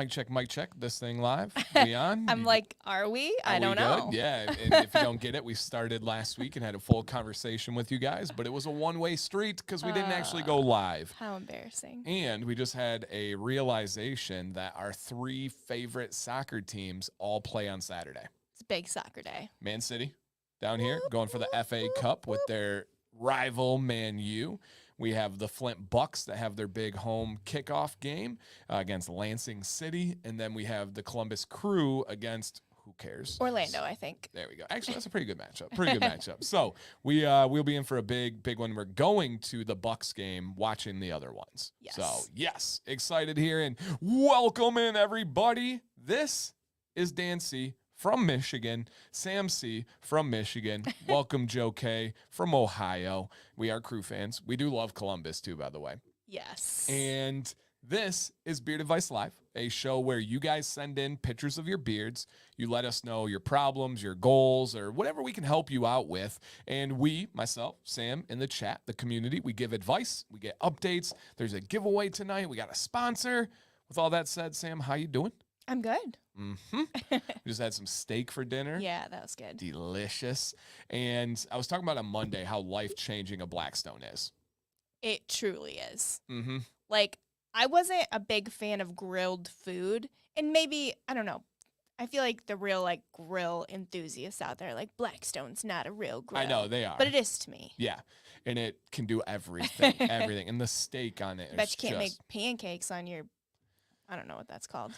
Mic check. This thing live. We on? I'm like, are we? I don't know. Good? Yeah. And if you don't get it, we started last week and had a full conversation with you guys, but it was a one-way street because we didn't actually go live. How embarrassing. And we just had a realization that our 3 favorite soccer teams all play on Saturday. It's a big soccer day. Man City down here going for the FA Cup with their rival Man U. We have the Flint Bucks that have their big home kickoff game against Lansing City. And then we have the Columbus Crew against, who cares? Orlando, I think. There we go. Actually, that's a pretty good matchup. So we'll be in for a big one. We're going to the Bucks game, watching the other ones. Yes. So, yes, excited here. And welcome in, everybody. This is Dan C. from Michigan, Sam C. from Michigan. Welcome, Joe K. from Ohio. We are Crew fans. We do love Columbus, too, by the way. Yes. And this is Beard Advice Live, a show where you guys send in pictures of your beards. You let us know your problems, your goals, or whatever we can help you out with. And we, myself, Sam, in the chat, the community, we give advice. We get updates. There's a giveaway tonight. We got a sponsor. With all that said, Sam, how you doing? I'm good. Mm-hmm. We just had some steak for dinner. Yeah, that was good. Delicious. And I was talking about on Monday how life-changing a Blackstone is. It truly is. Mm-hmm. Like, I wasn't a big fan of grilled food. And maybe, I don't know, I feel like the real, like, grill enthusiasts out there, like, Blackstone's not a real grill. I know, they are. But it is to me. Yeah. And it can do everything. Everything. And the steak on it. I bet you can't make pancakes on your, I don't know what that's called.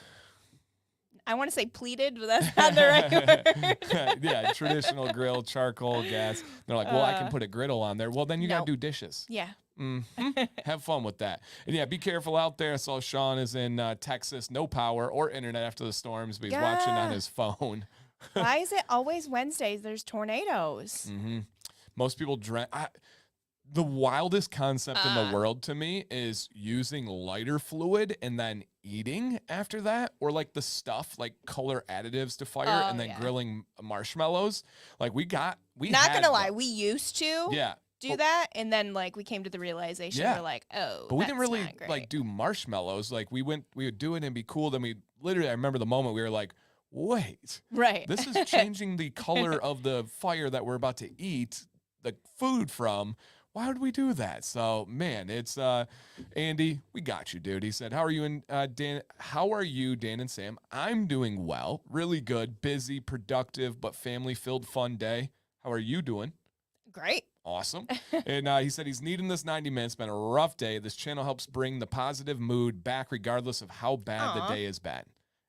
I want to say pleated, but that's not the right word. Yeah, traditional grill, charcoal, gas. They're like, well, I can put a griddle on there. Well, then you got to do dishes. Yeah. Mm-hmm. Have fun with that. And yeah, be careful out there. I saw Shawn is in Texas, no power or internet after the storms, but he's watching on his phone. Why is it always Wednesdays? There's tornadoes. Mm-hmm. Most people the wildest concept in the world to me is using lighter fluid and then eating after that, or like the stuff like color additives to fire and then grilling marshmallows. Like we not gonna lie, we used to do that, and then like we came to the realization we're like, oh, but we didn't really like do marshmallows. Like we would do it and be cool. Then I remember the moment we were like, wait, right, this is changing the color of the fire that we're about to eat the food from. Why would we do that? So, man, it's Andy, we got you, dude. He said, how are you, Dan? How are you, Dan and Sam? I'm doing well, really good, busy, productive, but family-filled, fun day. How are you doing? Great. Awesome. And he said he's needing this 90 minutes. Been a rough day. This channel helps bring the positive mood back regardless of how bad the day has been.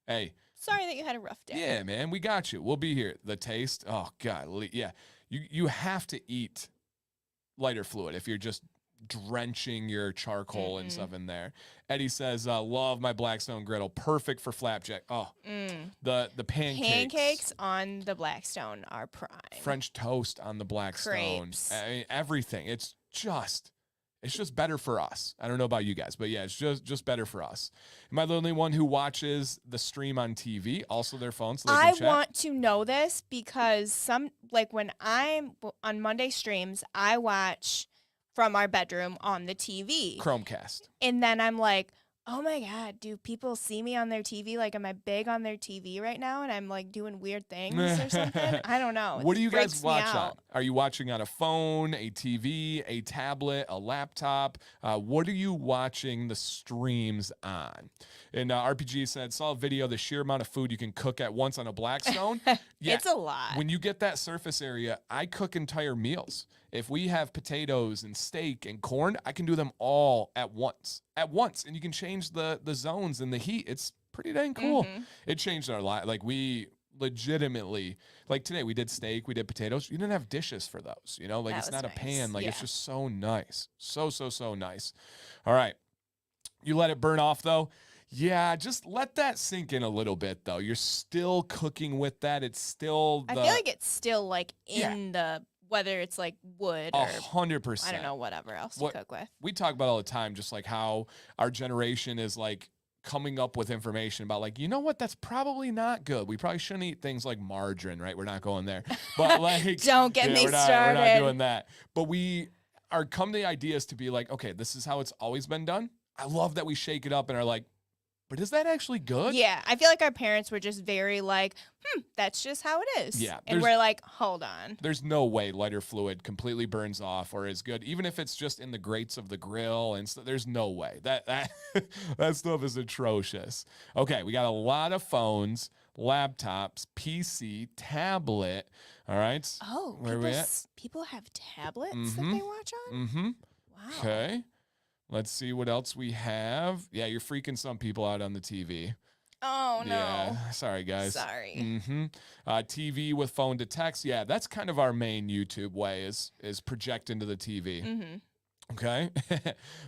Hey. Sorry that you had a rough day. Yeah, man, we got you. We'll be here. The taste, oh, God. Yeah, you have to eat lighter fluid if you're just drenching your charcoal and stuff in there. Eddie says, love my Blackstone griddle. Perfect for flapjack. Oh, the pancakes. Pancakes on the Blackstone are prime. French toast on the Blackstone. Crepes. I mean, everything. It's just better for us. I don't know about you guys, but yeah, it's just better for us. Am I the only one who watches the stream on TV? Also their phones. So I want to know this because when I'm on Monday streams, I watch from our bedroom on the TV. Chromecast. And then I'm like, oh my God, do people see me on their TV? Like, am I big on their TV right now? And I'm like doing weird things or something? I don't know. What do you guys watch on? Are you watching on a phone, a TV, a tablet, a laptop? What are you watching the streams on? And RPG said, saw a video of the sheer amount of food you can cook at once on a Blackstone. Yeah, it's a lot. When you get that surface area, I cook entire meals. If we have potatoes and steak and corn, I can do them all at once. And you can change the zones and the heat. It's pretty dang cool. Mm-hmm. It changed our life. Like we legitimately, like today we did steak, we did potatoes. You didn't have dishes for those, like it's not nice. A pan. Like it's just so nice. So nice. All right. You let it burn off though. Yeah, just let that sink in a little bit, though. You're still cooking with that. It's still I feel like it's still, like, in the, whether it's, like, wood or 100%. I don't know, whatever else to cook with. We talk about all the time, just, like, how our generation is, like, coming up with information about, like, you know what, that's probably not good. We probably shouldn't eat things like margarine, right? We're not going there. But, like... Don't get me started. We're not doing that. But we are come to the ideas to be like, okay, this is how it's always been done. I love that we shake it up and are like, But is that actually good? Yeah, I feel like our parents were just very like, that's just how it is. Yeah, and we're like, hold on. There's no way lighter fluid completely burns off or is good, even if it's just in the grates of the grill and stuff. There's no way that that stuff is atrocious. Okay, we got a lot of phones, laptops, PC, tablet. All right. Oh, where we at? People have tablets that they watch on? Mm-hmm. Wow. Okay. Let's see what else we have. Yeah, you're freaking some people out on the TV. Oh, no. Yeah, sorry, guys. Sorry. Mm-hmm. TV with phone to text. Yeah, that's kind of our main YouTube way is project into the TV. Mm-hmm. Okay.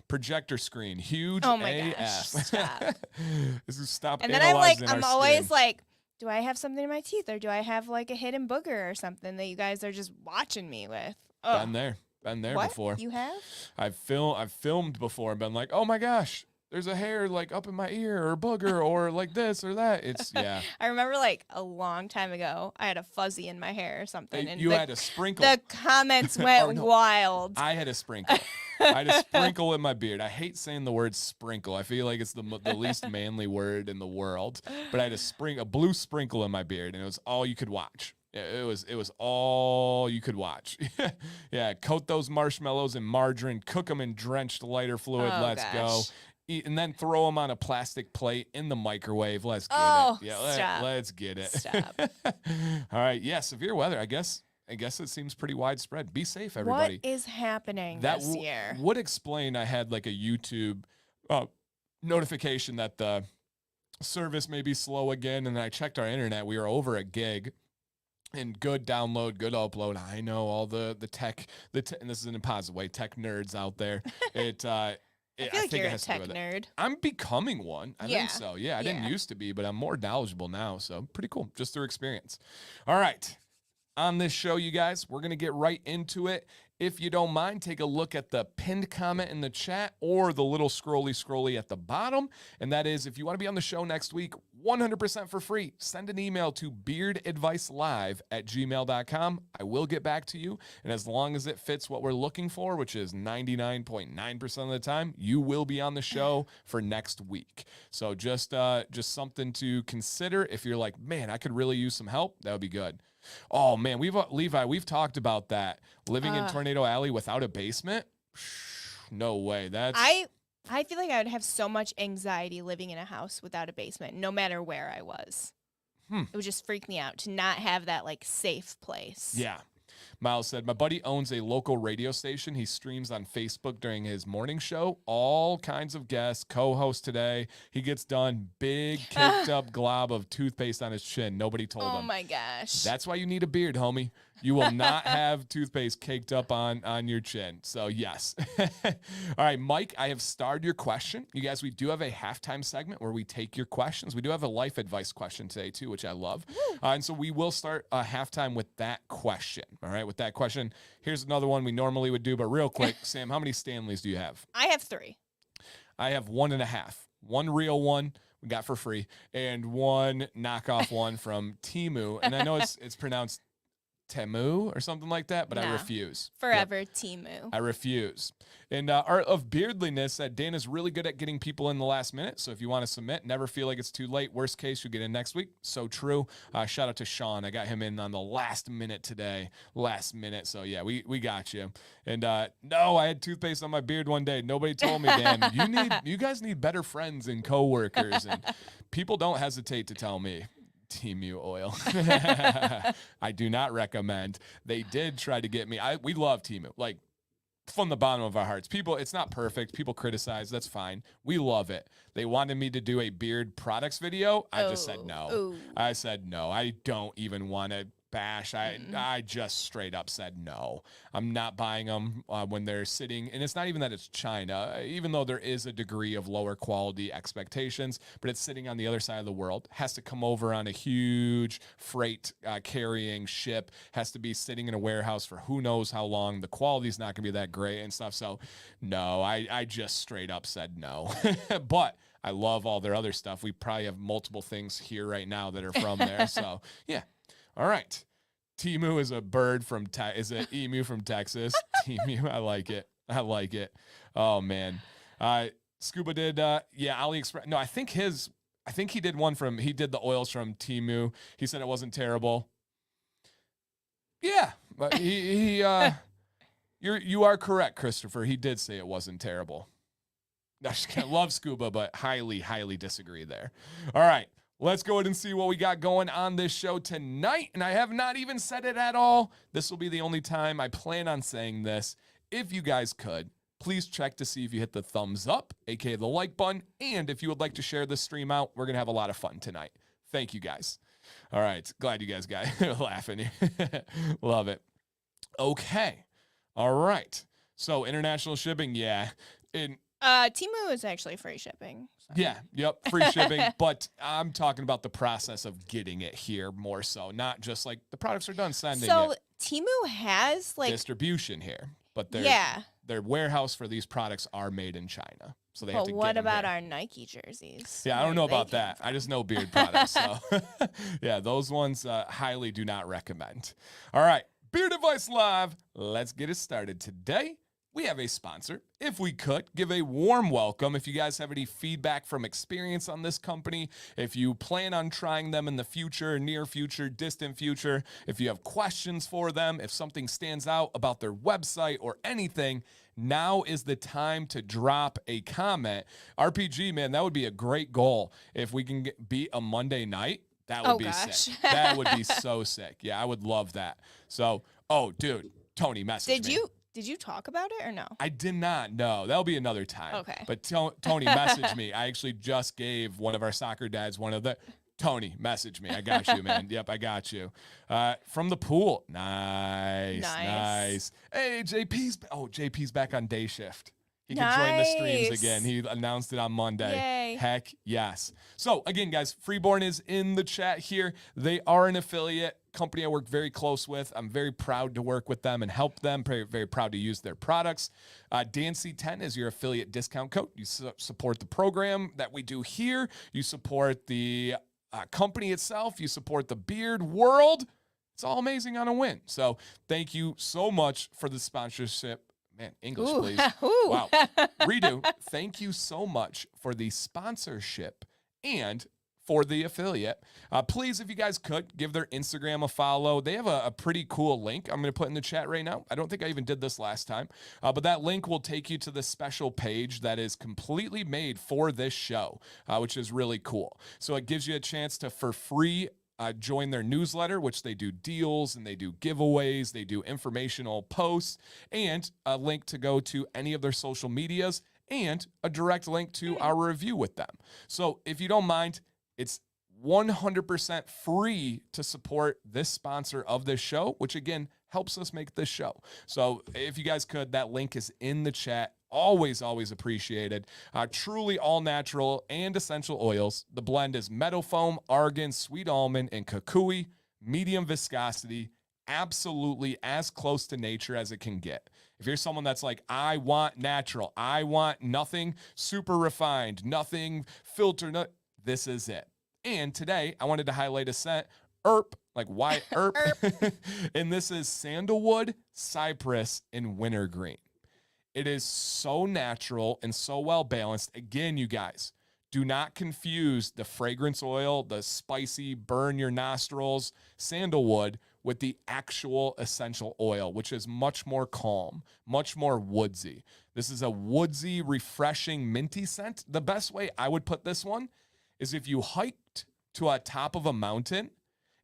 Projector screen. Huge Oh, my AF. gosh. Stop. This is stop And then I'm always like, do I have something in my teeth or do I have like a hidden booger or something that you guys are just watching me with? Been there What? before. You have? I've filmed before and been like, oh my gosh, there's a hair like up in my ear or booger or like this or that. It's yeah. I remember like a long time ago, I had a fuzzy in my hair or something. And you had a sprinkle. The comments went wild. I had a sprinkle. I had a sprinkle in my beard. I hate saying the word sprinkle. I feel like it's the least manly word in the world. But I had a blue sprinkle in my beard, and it was all you could watch. It was all you could watch. Yeah, coat those marshmallows in margarine, cook them in drenched lighter fluid. Oh, Let's go. Eat, and then throw them on a plastic plate in the microwave. Let's get it. Yeah, stop. Let's get it. Stop. All right. Yeah, severe weather. I guess it seems pretty widespread. Be safe, everybody. What is happening That this year? would explain I had like a YouTube notification that the service may be slow again, and then I checked our internet. We were over a gig. And good download, good upload. I know all the tech, and this is in a positive way, tech nerds out there. I feel like you're a tech nerd. I'm becoming one. I think so. Yeah, I didn't Yeah. used to be, but I'm more knowledgeable now. So pretty cool, just through experience. All right. On this show, you guys, we're going to get right into it. If you don't mind, take a look at the pinned comment in the chat or the little scrolly at the bottom. And that is, if you want to be on the show next week, 100% for free, send an email to beardadvicelive@gmail.com. I will get back to you. And as long as it fits what we're looking for, which is 99.9% of the time, you will be on the show for next week. So just something to consider. If you're like, man, I could really use some help, that would be good. Oh man, Levi, we've talked about that. Living in Tornado Alley without a basement? No way. I feel like I would have so much anxiety living in a house without a basement, no matter where I was. It would just freak me out to not have that like safe place. Yeah. Miles said, my buddy owns a local radio station. He streams on Facebook during his morning show. All kinds of guests, co-host today. He gets done, big caked up glob of toothpaste on his chin. Nobody told him. Oh my gosh. That's why you need a beard, homie. You will not have toothpaste caked up on your chin. So yes. All right, Mike, I have starred your question. You guys, we do have a halftime segment where we take your questions. We do have a life advice question today too, which I love. And so we will start a halftime with that question. All right, with that question. Here's another one we normally would do, but real quick, Sam, how many Stanleys do you have? I have 3. I have 1.5. One real one we got for free, and one knockoff one from Temu. And I know it's pronounced Temu or something like that, but I refuse. Forever Temu. I refuse. And Art of Beardliness said Dana's really good at getting people in the last minute. So if you want to submit, never feel like it's too late. Worst case, you'll get in next week. So true. Shout out to Shawn. I got him in on the last minute today. Last minute. So yeah, we got you. And no, I had toothpaste on my beard one day. Nobody told me, Dan. You guys need better friends and coworkers. And people don't hesitate to tell me. Temu oil. I do not recommend. They did try to get me. We love Temu, like from the bottom of our hearts. People, it's not perfect. People criticize. That's fine. We love it. They wanted me to do a beard products video. I just said no. Ooh. I said no. I don't even want to bash. I just straight up said no. I'm not buying them when they're sitting, and it's not even that it's China, even though there is a degree of lower quality expectations, but it's sitting on the other side of the world, has to come over on a huge freight carrying ship, has to be sitting in a warehouse for who knows how long. The quality's not gonna be that great and stuff. So no, I just straight up said no. But I love all their other stuff. We probably have multiple things here right now that are from there. So yeah. All right. Temu is a bird from is an emu from Texas. Temu, I like it. Oh man. Scuba did, AliExpress. No, I think he did he did the oils from Temu. He said it wasn't terrible. Yeah, but you are correct, Christopher. He did say it wasn't terrible. I love Scuba, but highly, highly disagree there. All right, let's go ahead and see what we got going on this show tonight. And I have not even said it at all. This will be the only time I plan on saying this. If you guys could, please check to see if you hit the thumbs up, aka the like button. And if you would like to share this stream out, we're going to have a lot of fun tonight. Thank you guys. All right. Glad you guys got laughing. Love it. Okay. All right. So international shipping. Yeah. Temu is actually free shipping. So. Yeah. Yep. Free shipping. But I'm talking about the process of getting it here more so, not just like the products are done sending So it. Temu has like distribution here, but their warehouse for these products are made in China. So they have to get what them about here. our Nike jerseys? Yeah, I don't know about that. I just know beard products. So yeah, those ones highly do not recommend. All right, Beard Advice Live. Let's get it started today. We have a sponsor. If we could, give a warm welcome. If you guys have any feedback from experience on this company, if you plan on trying them in the future, near future, distant future, if you have questions for them, if something stands out about their website or anything, now is the time to drop a comment. RPG, man, that would be a great goal. If we can beat a Monday night, that would be sick. That would be so sick. Yeah, I would love that. So, dude, Tony messaged me. Did you talk about it or no? I did not. No, that'll be another time. Okay. But Tony messaged me. I actually just gave one of our soccer dads Tony, message me. I got you, man. Yep, I got you. From the pool. Nice. Hey, JP's back on day shift. He can join the streams again. He announced it on Monday. Yay. Heck yes. So again, guys, Freeborn is in the chat here. They are an affiliate company I work very close with. I'm very proud to work with them and help them. Very, very proud to use their products. DanC10 is your affiliate discount code. You support the program that we do here. You support the company itself. You support the beard world. It's all amazing on a win. So thank you so much for the sponsorship. Man, English, please. Wow. Redo. Thank you so much for the sponsorship and for the affiliate. Please, if you guys could, give their Instagram a follow. They have a pretty cool link I'm going to put in the chat right now. I don't think I even did this last time, but that link will take you to the special page that is completely made for this show, which is really cool. So it gives you a chance to, for free, join their newsletter, which they do deals and they do giveaways, they do informational posts, and a link to go to any of their social medias and a direct link to our review with them. So if you don't mind, it's 100% free to support this sponsor of this show, which again helps us make this show. So if you guys could, that link is in the chat. Always, always appreciated. Truly all natural and essential oils. The blend is meadow foam, argan, sweet almond, and kukui. Medium viscosity. Absolutely as close to nature as it can get. If you're someone that's like, I want natural, I want nothing super refined, nothing filtered, this is it. And today, I wanted to highlight a scent, like why herb? And this is sandalwood, cypress, and wintergreen. It is so natural and so well balanced. Again, you guys, do not confuse the fragrance oil, the spicy, burn your nostrils sandalwood with the actual essential oil, which is much more calm, much more woodsy. This is a woodsy, refreshing, minty scent. The best way I would put this one is if you hiked to a top of a mountain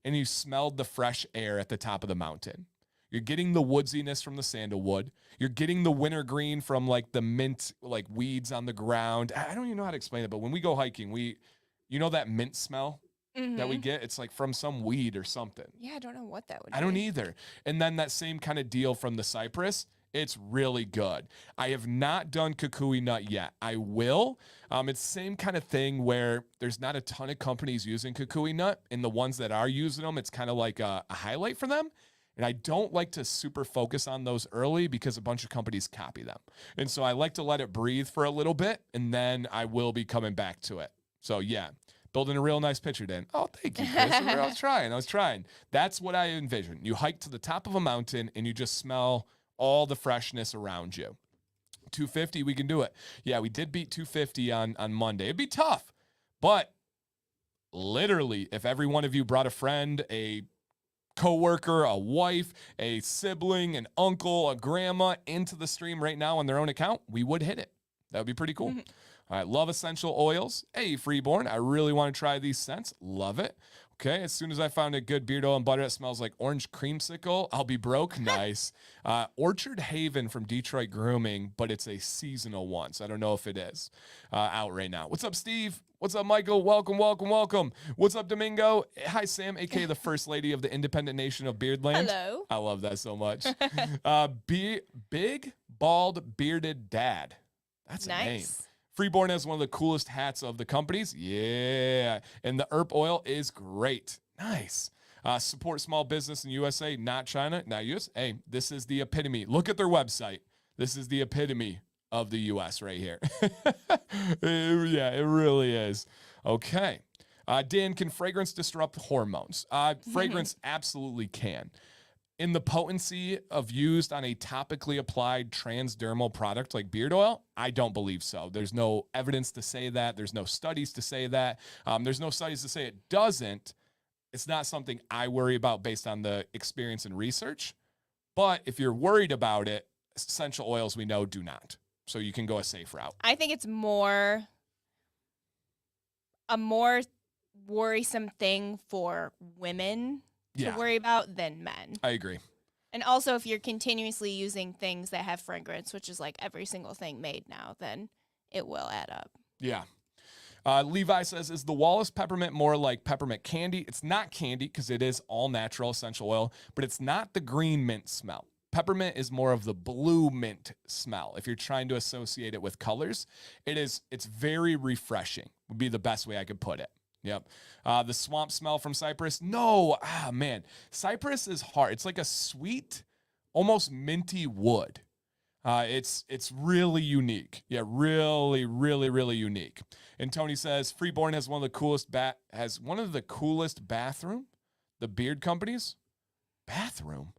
and you smelled the fresh air at the top of the mountain. You're getting the woodsiness from the sandalwood. You're getting the wintergreen from like the mint, like weeds on the ground. I don't even know how to explain it, but when we go hiking, you know that mint smell that we get? It's like from some weed or something. Yeah, I don't know what that would be. I don't either. And then that same kind of deal from the cypress. It's really good. I have not done kukui nut yet. I will. It's the same kind of thing where there's not a ton of companies using kukui nut, and the ones that are using them, it's kind of like a highlight for them. And I don't like to super focus on those early because a bunch of companies copy them. And so I like to let it breathe for a little bit, and then I will be coming back to it. So yeah, building a real nice picture, Dan. Oh, thank you, Chris. I was trying. That's what I envision. You hike to the top of a mountain, and you just smell all the freshness around you. 250, we can do it. Yeah, we did beat 250 on Monday. It'd be tough, but literally, if every one of you brought a friend, a coworker, a wife, a sibling, an uncle, a grandma into the stream right now on their own account, we would hit it. That would be pretty cool. All right, love essential oils. Hey, Freeborn, I really want to try these scents. Love it. Okay, as soon as I found a good beard oil and butter that smells like orange creamsicle, I'll be broke. Nice. Orchard Haven from Detroit Grooming, but it's a seasonal one, so I don't know if it is out right now. What's up, Steve? What's up, Michael? Welcome, welcome, welcome. What's up, Domingo? Hi, Sam, a.k.a. the First Lady of the Independent Nation of Beardland. Hello. I love that so much. Big, bald, bearded dad. That's a name. Freeborn has one of the coolest hats of the companies. Yeah. And the herb oil is great. Nice. Support small business in USA, not China, not US. Hey, this is the epitome. Look at their website. This is the epitome of the US right here. Yeah, it really is. Okay. Dan, can fragrance disrupt hormones? Fragrance absolutely can. In the potency of used on a topically applied transdermal product like beard oil, I don't believe so. There's no evidence to say that. There's no studies to say that. There's no studies to say it doesn't. It's not something I worry about based on the experience and research. But if you're worried about it, essential oils we know do not. So you can go a safe route. I think it's a more worrisome thing for women to worry about than men. I agree. And also, if you're continuously using things that have fragrance, which is like every single thing made now, then it will add up. Yeah. Levi says, is the Wallace peppermint more like peppermint candy? It's not candy because it is all natural essential oil, but it's not the green mint smell. Peppermint is more of the blue mint smell. If you're trying to associate it with colors, it's very refreshing, would be the best way I could put it. Yep. The swamp smell from cypress. No, man. Cypress is hard. It's like a sweet, almost minty wood. It's really unique. Yeah, really, really, really unique. And Tony says Freeborn has one of the coolest bathroom. The beard companies bathroom.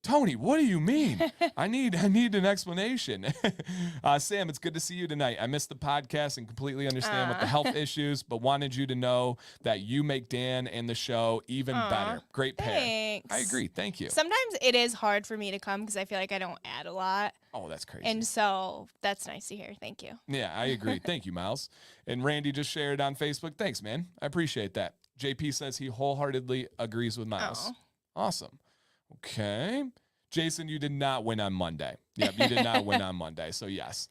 Tony, what do you mean? I need an explanation. Sam, it's good to see you tonight. I missed the podcast and completely understand with the health issues, but wanted you to know that you make Dan and the show even better. Great pair. Thanks. I agree. Thank you. Sometimes it is hard for me to come because I feel like I don't add a lot. Oh, that's crazy. And so that's nice to hear. Thank you. Yeah, I agree. Thank you, Miles. And Randy just shared on Facebook. Thanks, man. I appreciate that. JP says he wholeheartedly agrees with Miles. Awesome. Okay. Jason, you did not win on Monday. Yep, you did not win on Monday. So, yes.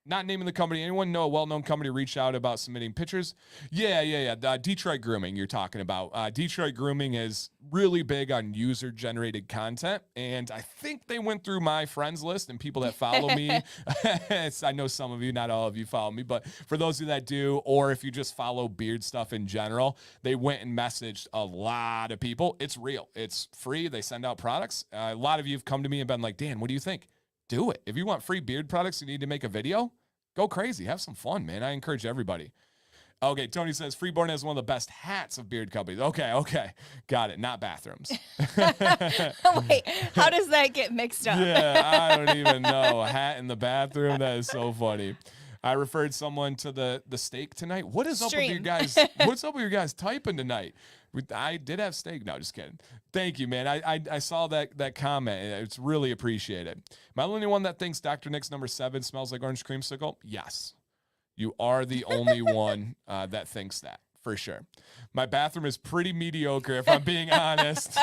Not naming the company. Anyone know a well-known company reached out about submitting pictures? Yeah. Detroit Grooming you're talking about. Detroit Grooming is really big on user-generated content, and I think they went through my friends list and people that follow me. I know some of you, not all of you follow me, but for those of you that do, or if you just follow beard stuff in general, they went and messaged a lot of people. It's real. It's free. They send out products. A lot of you have come to me and been like, Dan, what do you think? Do it. If you want free beard products, you need to make a video. Go crazy. Have some fun, man. I encourage everybody. Okay, Tony says Freeborn has one of the best hats of beard companies. Okay. Got it. Not bathrooms. Wait, how does that get mixed up? Yeah, I don't even know. A hat in the bathroom? That is so funny. I referred someone to the steak tonight. What is up with you guys? What's up with you guys typing tonight? I did have steak. No, just kidding. Thank you, man. I saw that comment. It's really appreciated. Am I the only one that thinks Dr. Nick's number 7 smells like orange creamsicle? Yes. You are the only one that thinks that, for sure. My bathroom is pretty mediocre, if I'm being honest.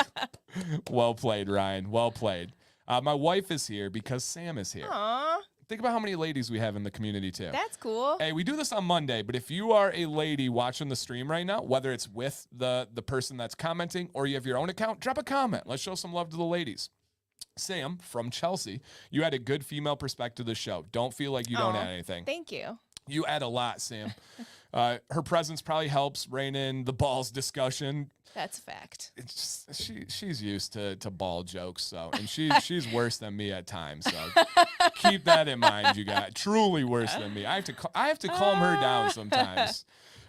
Well played, Ryan. Well played. My wife is here because Sam is here. Aww. Think about how many ladies we have in the community, too. That's cool. Hey, we do this on Monday, but if you are a lady watching the stream right now, whether it's with the person that's commenting or you have your own account, drop a comment. Let's show some love to the ladies. Sam from Chelsea, you had a good female perspective to the show. Don't feel like you don't add anything. Thank you. You add a lot, Sam. Her presence probably helps rein in the balls discussion. That's a fact. It's just, she's used to ball jokes, so and she's worse than me at times. So keep that in mind, you guys. Truly worse than me. I have to calm her down sometimes.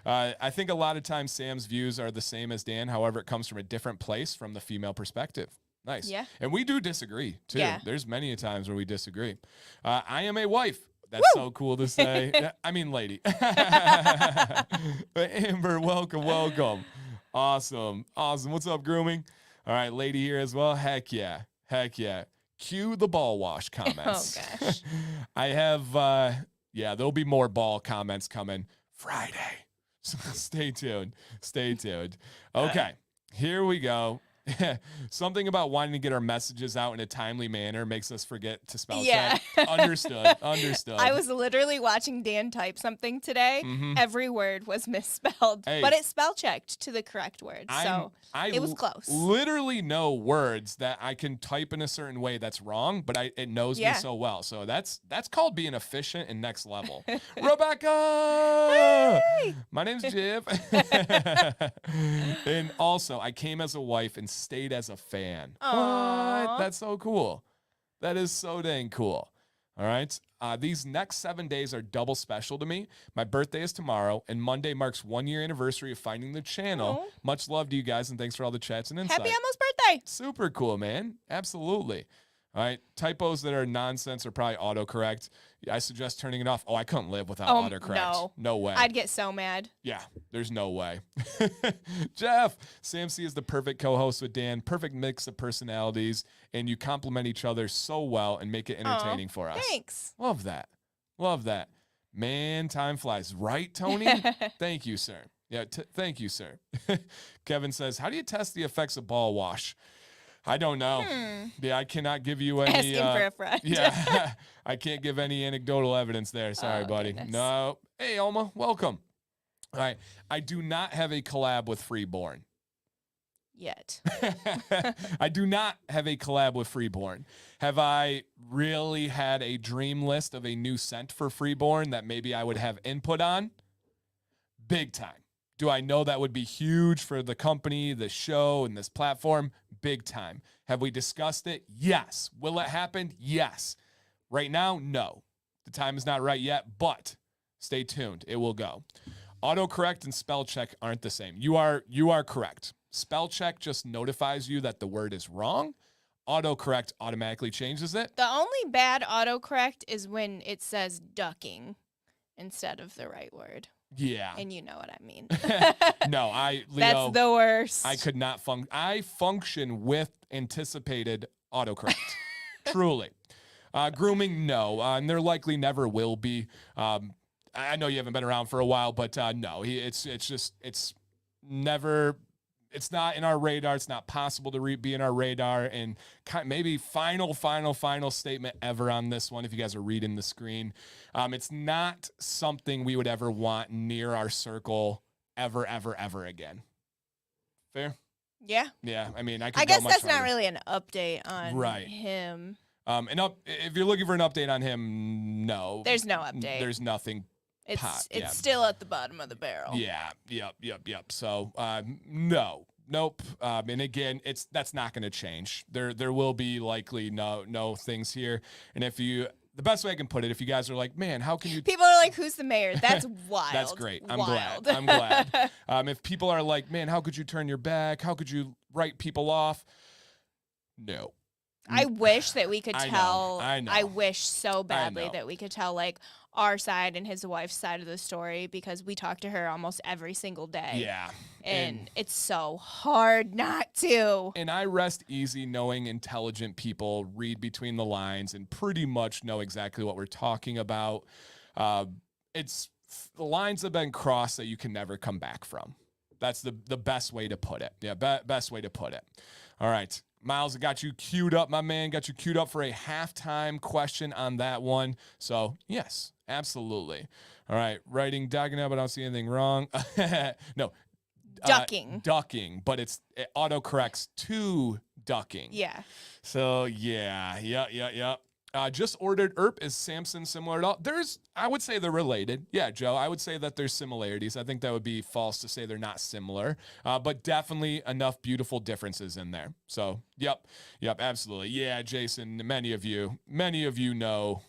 I think a lot of times Sam's views are the same as Dan. However, it comes from a different place from the female perspective. Nice. Yeah. And we do disagree, too. Yeah. There's many times where we disagree. I am a wife. That's Woo! so cool to say. I mean, lady. Amber, welcome. Awesome. What's up, grooming? All right, lady here as well. Heck yeah. Cue the ball wash comments. Oh, gosh. I have, there'll be more ball comments coming Friday. So stay tuned. Okay, here we go. Something about wanting to get our messages out in a timely manner makes us forget to spell check. Understood. I was literally watching Dan type something today. Mhm. Every word was misspelled, Hey. but it spell checked to the correct word. So it was close. Literally know words that I can type in a certain way that's wrong, but it knows me so well. So that's called being efficient and next level. Rebecca! Hey! My name's Jiv. And also, I came as a wife and stayed as a fan. Aw. What? That's so cool. That is so dang cool. All right. These next 7 days are double special to me. My birthday is tomorrow, and Monday marks 1 year anniversary of finding the channel. Aw. Much love to you guys, and thanks for all the chats and insight. Happy almost birthday. Super cool, man. Absolutely. All right. Typos that are nonsense are probably autocorrect. I suggest turning it off. Oh, I couldn't live without autocorrect. No way. I'd get so mad. Yeah, there's no way. Jeff, Sam C is the perfect co-host with Dan. Perfect mix of personalities, and you complement each other so well and make it entertaining for us. Thanks. Love that. Man, time flies. Right, Tony? Thank you, sir. Yeah, thank you, sir. Kevin says, how do you test the effects of ball wash? I don't know. Yeah, I cannot give you any. Asking for a friend. Yeah, I can't give any anecdotal evidence there. Sorry, buddy. Goodness. No. Hey, Alma, welcome. All right. I do not have a collab with Freeborn. Yet. I do not have a collab with Freeborn. Have I really had a dream list of a new scent for Freeborn that maybe I would have input on? Big time. Do I know that would be huge for the company, the show, and this platform? Big time. Have we discussed it? Yes. Will it happen? Yes. Right now, no. The time is not right yet, but stay tuned. It will go. Autocorrect and spell check aren't the same. You are correct. Spell check just notifies you that the word is wrong. Autocorrect automatically changes it. The only bad autocorrect is when it says ducking instead of the right word. Yeah. And you know what I mean. No, Leo, That's the worst. I could not I function with anticipated autocorrect. Truly. Grooming, no. And there likely never will be. I know you haven't been around for a while, but no. It's never... It's not in our radar. It's not possible to be in our radar. And maybe final statement ever on this one, if you guys are reading the screen. It's not something we would ever want near our circle ever again. Fair? Yeah. Yeah. I mean, I guess that's not really an update on Right. him. If you're looking for an update on him, no. There's no update. There's nothing. It's still at the bottom of the barrel. Yeah. Yep. So, no. Nope. And again, that's not going to change. There will be likely no things here. And the best way I can put it, if you guys are like, man, how can you? People are like, who's the mayor? That's wild. That's great. I'm Wild. glad. If people are like, man, how could you turn your back? How could you write people off? No. I wish that we could I know, tell. I know. I wish so badly know. that we could tell like our side and his wife's side of the story because we talk to her almost every single day. Yeah. And it's so hard not to. And I rest easy knowing intelligent people read between the lines and pretty much know exactly what we're talking about. The lines have been crossed that you can never come back from. That's the best way to put it. Yeah, best way to put it. All right. Miles, I got you queued up, my man. Got you queued up for a halftime question on that one. So, yes, absolutely. All right. Writing, ducking up, I don't see anything wrong. No. Ducking. Ducking, but it autocorrects to ducking. Yeah. So, yeah. Just ordered ERP. Is Samson similar at all? I would say they're related. Yeah, Joe, I would say that there's similarities. I think that would be false to say they're not similar, but definitely enough beautiful differences in there. So, yep, absolutely. Yeah, Jason, many of you know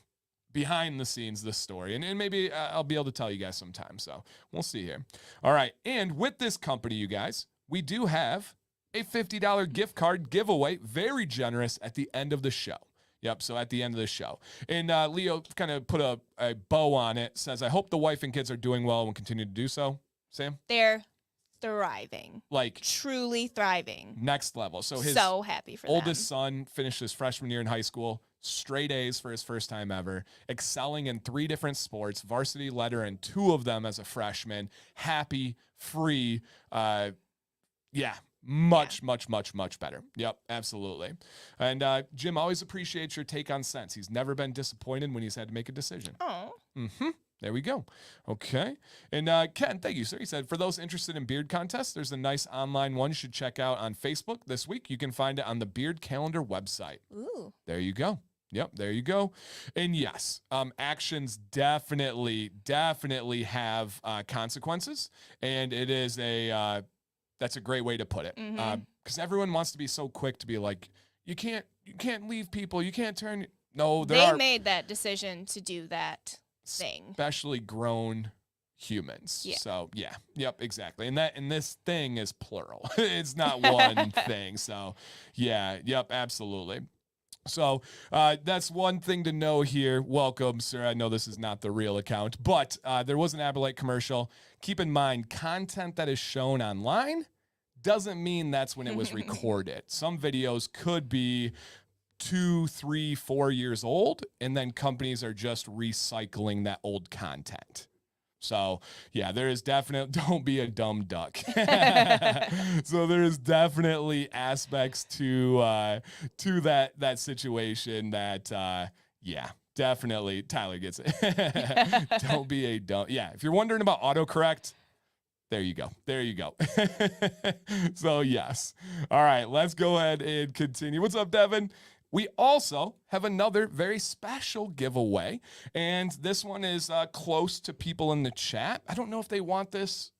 behind the scenes this story, and maybe I'll be able to tell you guys sometime. So we'll see here. All right, and with this company, you guys, we do have a $50 gift card giveaway, very generous at the end of the show. Yep, so at the end of the show. And Leo kind of put a bow on it, says, I hope the wife and kids are doing well and will continue to do so. Sam? They're thriving. Like, truly thriving. Next level. So his so happy for oldest son finished his freshman year in high school, straight A's for his first time ever, excelling in 3 different sports, varsity leader in 2 of them as a freshman, happy, free, much better. Yep, absolutely. And Jim always appreciates your take on scents. He's never been disappointed when he's had to make a decision. Oh. There we go. Okay. And Ken, thank you, sir. He said, for those interested in beard contests, there's a nice online one you should check out on Facebook this week. You can find it on the Beard Calendar website. Ooh. There you go. Yep, there you go. And yes, actions definitely have consequences. And it is that's a great way to put it. Because everyone wants to be so quick to be like, you can't leave people. You can't turn. No, they made that decision to do that thing. Especially grown humans. Yeah. So yeah, yep, exactly. And this thing is plural. It's not one thing. So yeah, yep, absolutely. So that's one thing to know here. Welcome, sir. I know this is not the real account, but there was an Aberlite commercial. Keep in mind, content that is shown online doesn't mean that's when it was recorded. Some videos could be 2, 3, 4 years old, and then companies are just recycling that old content. So yeah, there is don't be a dumb duck. So there is definitely aspects to that situation that yeah, definitely Tyler gets it. Don't be a dumb. Yeah, if you're wondering about autocorrect, there you go. There you go. So yes. All right, let's go ahead and continue. What's up, Devin? We also have another very special giveaway, and this one is close to people in the chat. I don't know if they want this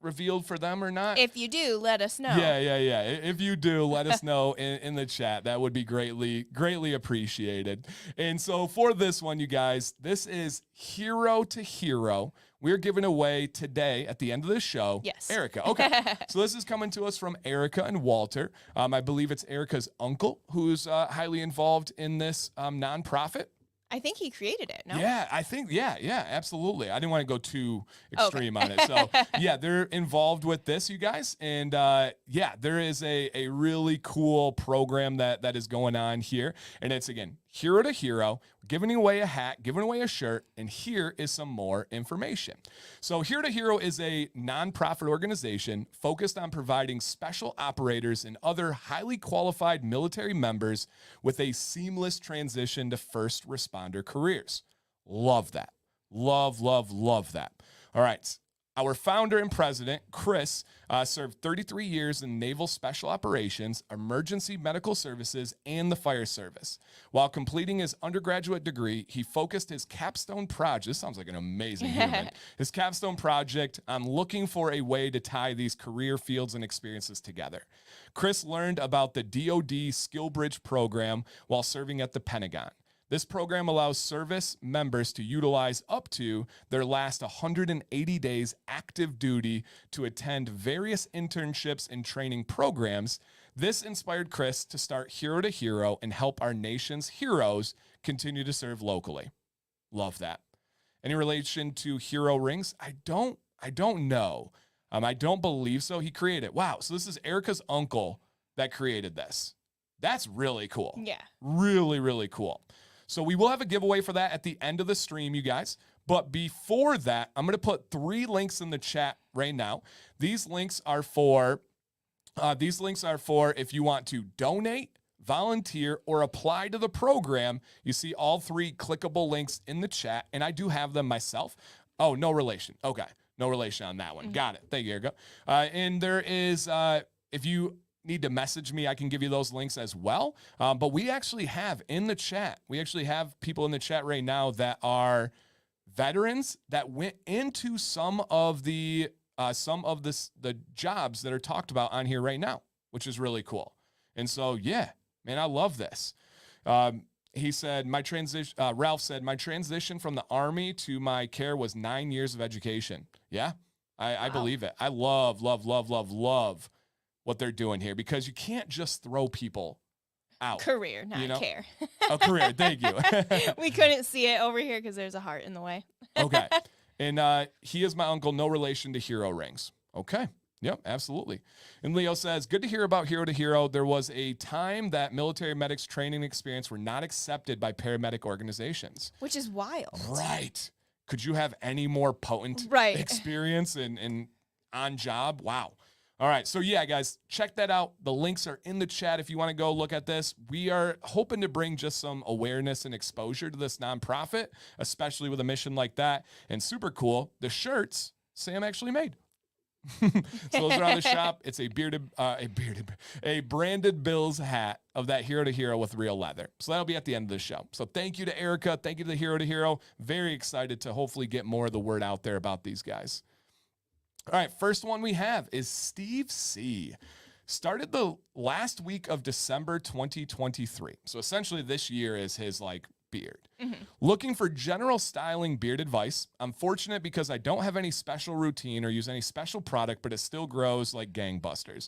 revealed for them or not. If you do, let us know. Yeah. If you do, let us know in the chat. That would be greatly appreciated. And so for this one, you guys, this is Hero to Hero. We're giving away today at the end of the show. Yes. Erica. Okay. So this is coming to us from Erica and Walter. I believe it's Erica's uncle who's highly involved in this nonprofit. I think he created it, no? Yeah, I think, yeah, absolutely. I didn't want to go too extreme on it. So, yeah, they're involved with this, you guys. And, yeah, there is a really cool program that is going on here. And it's, again, Hero to Hero, giving away a hat, giving away a shirt, and here is some more information. So Hero to Hero is a nonprofit organization focused on providing special operators and other highly qualified military members with a seamless transition to first responder careers. Love that. Love that. All right. Our founder and president, Chris, served 33 years in Naval Special Operations, Emergency Medical Services, and the Fire Service. While completing his undergraduate degree, he focused his capstone project. This sounds like an amazing human. His capstone project on looking for a way to tie these career fields and experiences together. Chris learned about the DoD Skill Bridge program while serving at the Pentagon. This program allows service members to utilize up to their last 180 days active duty to attend various internships and training programs. This inspired Chris to start Hero to Hero and help our nation's heroes continue to serve locally. Love that. Any relation to hero rings? I don't know. I don't believe so. He created it. Wow. So this is Erica's uncle that created this. That's really cool. Yeah. Really, really cool. So we will have a giveaway for that at the end of the stream, you guys. But before that, I'm going to put 3 links in the chat right now. These links are for if you want to donate, volunteer, or apply to the program. You see all 3 clickable links in the chat, and I do have them myself. Oh, no relation. Okay, no relation on that one. Got it. Thank you, Erica. And there is, if you need to message me, I can give you those links as well. But we actually have in the chat, people in the chat right now that are veterans that went into some of the jobs that are talked about on here right now, which is really cool. And so, yeah, man, I love this. He said, Ralph said, my transition from the Army to my care was 9 years of education. Yeah, I believe it. I love what they're doing here, because you can't just throw people out. Career, not you know? care. Oh, career. Thank you. We couldn't see it over here because there's a heart in the way. Okay. And he is my uncle, no relation to Hero Rings. Okay. Yep, absolutely. And Leo says, good to hear about Hero to Hero. There was a time that military medics training experience were not accepted by paramedic organizations. Which is wild. Right. Could you have any more potent experience and on job? Wow. All right. So yeah, guys, check that out. The links are in the chat if you want to go look at this. We are hoping to bring just some awareness and exposure to this nonprofit, especially with a mission like that. And super cool, the shirts Sam actually made. So those are on the shop. It's a branded Bills hat of that Hero to Hero with real leather. So that'll be at the end of the show. So thank you to Erica. Thank you to the Hero to Hero. Very excited to hopefully get more of the word out there about these guys. All right, first one we have is Steve C. Started the last week of December 2023. So essentially this year is his beard. Looking for general styling beard advice. I'm fortunate because I don't have any special routine or use any special product, but it still grows like gangbusters.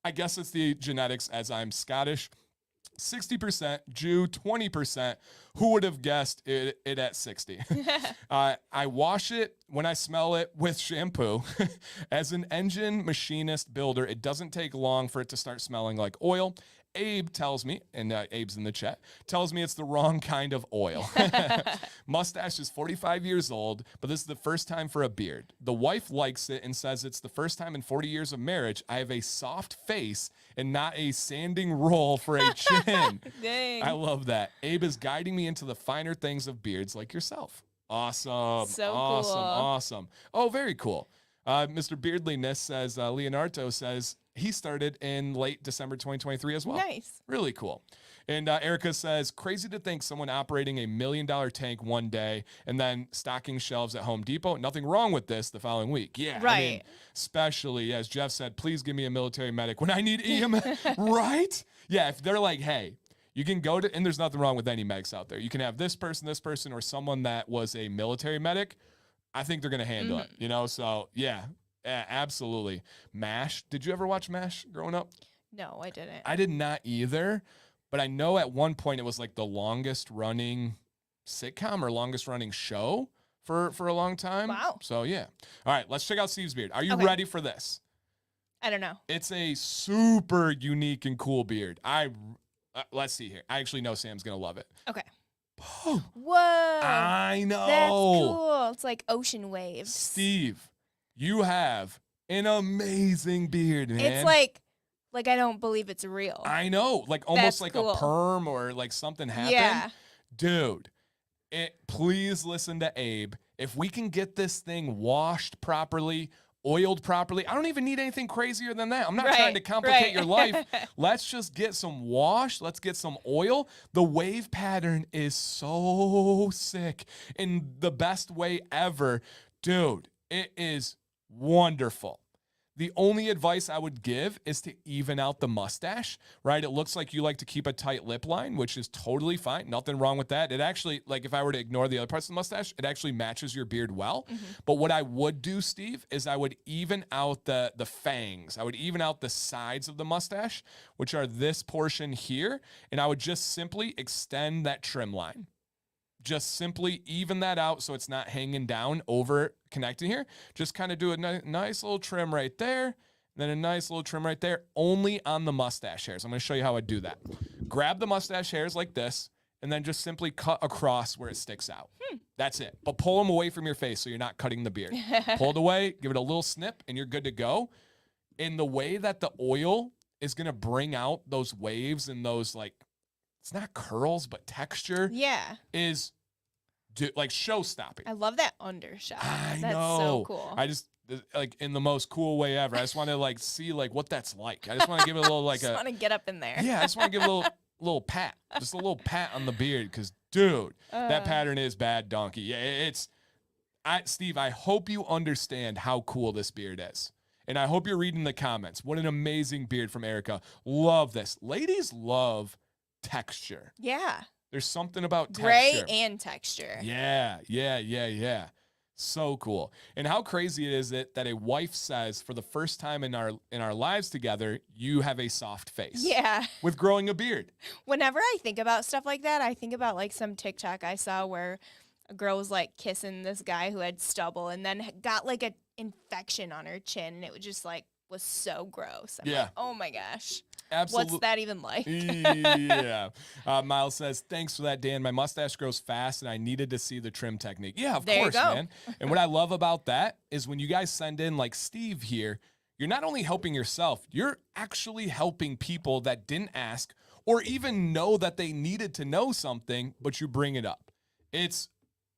I guess it's the genetics, as I'm Scottish. 60% Jew, 20%. Who would have guessed it at 60? I wash it when I smell it with shampoo. As an engine machinist builder, it doesn't take long for it to start smelling like oil. Abe tells me, and Abe's in the chat, tells me it's the wrong kind of oil. Mustache is 45 years old, but this is the first time for a beard. The wife likes it and says it's the first time in 40 years of marriage I have a soft face and not a sanding roll for a chin. Dang. I love that. Abe is guiding me into the finer things of beards like yourself. Awesome. So awesome. cool. Awesome. Oh, very cool. Mr. Beardliness says, Leonardo says, he started in late December 2023 as well. Nice. Really cool. And Erica says, crazy to think someone operating $1 million tank one day and then stocking shelves at Home Depot. Nothing wrong with this the following week. Yeah. Right. I mean, especially, as Jeff said, please give me a military medic when I need EM. Right? Yeah. If they're like, hey, you can go to, and there's nothing wrong with any medics out there. You can have this person, or someone that was a military medic. I think they're going to handle it, So yeah. Absolutely. MASH. Did you ever watch MASH growing up? No, I didn't. I did not either, but I know at one point it was like the longest running sitcom or longest running show for a long time. Wow. So yeah. All right, let's check out Steve's beard. Are you Okay. ready for this? I don't know. It's a super unique and cool beard. Let's see here. I actually know Sam's going to love it. Okay. Oh, Whoa. I know. That's cool. It's like ocean waves. Steve, you have an amazing beard, man. It's like I don't believe it's real. I know, like almost That's like cool. a perm or like something happened. Yeah. Dude, please listen to Abe. If we can get this thing washed properly, oiled properly, I don't even need anything crazier than that. I'm not trying to complicate your life. Let's just get some wash. Let's get some oil. The wave pattern is so sick in the best way ever. Dude, it is wonderful. The only advice I would give is to even out the mustache, right? It looks like you like to keep a tight lip line, which is totally fine. Nothing wrong with that. It actually, like if I were to ignore the other parts of the mustache, it actually matches your beard well. But what I would do, Steve, is I would even out the fangs. I would even out the sides of the mustache, which are this portion here. And I would just simply extend that trim line. Just simply even that out so it's not hanging down over connecting here. Just kind of do a nice little trim right there, and then a nice little trim right there, only on the mustache hairs. I'm going to show you how I do that. Grab the mustache hairs like this, and then just simply cut across where it sticks out. That's it. But pull them away from your face so you're not cutting the beard. Pull it away, give it a little snip, and you're good to go. In the way that the oil is going to bring out those waves and those it's not curls, but texture. Yeah. Is show stopping. I love that undershot. I That's know. so cool. I just in the most cool way ever. I just want to see what that's like. I just want to give it a little just want to get up in there. Yeah, I just want to give it a little pat. Just a little pat on the beard because dude, that pattern is bad donkey. Yeah, Steve, I hope you understand how cool this beard is. And I hope you're reading the comments. What an amazing beard from Erica. Love this. Ladies love texture. Yeah. There's something about texture. Gray and texture. Yeah. So cool. And how crazy it is that a wife says for the first time in our lives together, you have a soft face. Yeah. With growing a beard. Whenever I think about stuff like that, I think about like some TikTok I saw where a girl was like kissing this guy who had stubble and then got like an infection on her chin, and it was just like was so gross. I'm like, oh my gosh. Absolutely. What's that even like? Yeah. Miles says, thanks for that, Dan. My mustache grows fast and I needed to see the trim technique. Yeah, of There you course, go. man. And what I love about that is when you guys send in like Steve here, you're not only helping yourself, you're actually helping people that didn't ask or even know that they needed to know something, but you bring it up. It's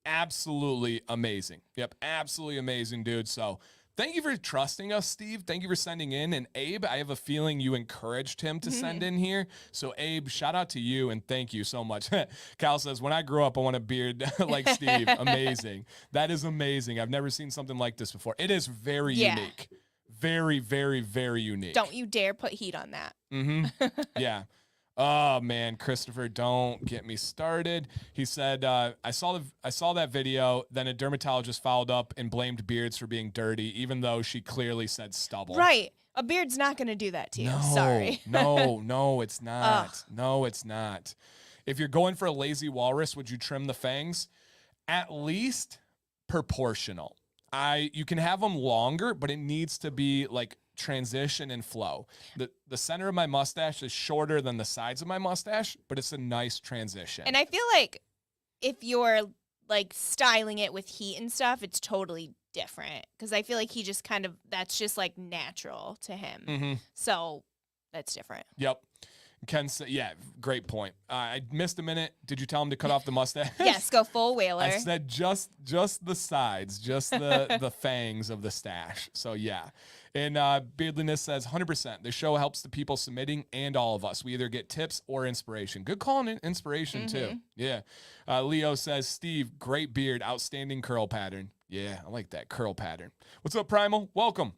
absolutely amazing. Yep, absolutely amazing, dude. So thank you for trusting us, Steve. Thank you for sending in. And Abe, I have a feeling you encouraged him to send in here. So Abe, shout out to you and thank you so much. Cal says, when I grow up, I want a beard like Steve. Amazing. That is amazing. I've never seen something like this before. It is very unique. Very, very, very unique. Don't you dare put heat on that. Yeah. Oh man, Christopher, don't get me started. He said, I saw that video. Then a dermatologist followed up and blamed beards for being dirty, even though she clearly said stubble. Right. A beard's not going to do that to you. Sorry. No, it's not. No, it's not. If you're going for a lazy walrus, would you trim the fangs? At least proportional. You can have them longer, but it needs to be like transition and flow. The center of my mustache is shorter than the sides of my mustache, but it's a nice transition. And I feel like if you're like styling it with heat and stuff, it's totally different. Because I feel like he just kind of, that's just like natural to him. So that's different. Yep. Ken said, yeah, great point. I missed a minute. Did you tell him to cut off the mustache? Yes, go full whaler. I said just the sides, just the fangs of the stash. So yeah. And Beardliness says 100%. The show helps the people submitting and all of us. We either get tips or inspiration. Good call on inspiration too. Yeah. Leo says, Steve, great beard, outstanding curl pattern. Yeah, I like that curl pattern. What's up, Primal? Welcome.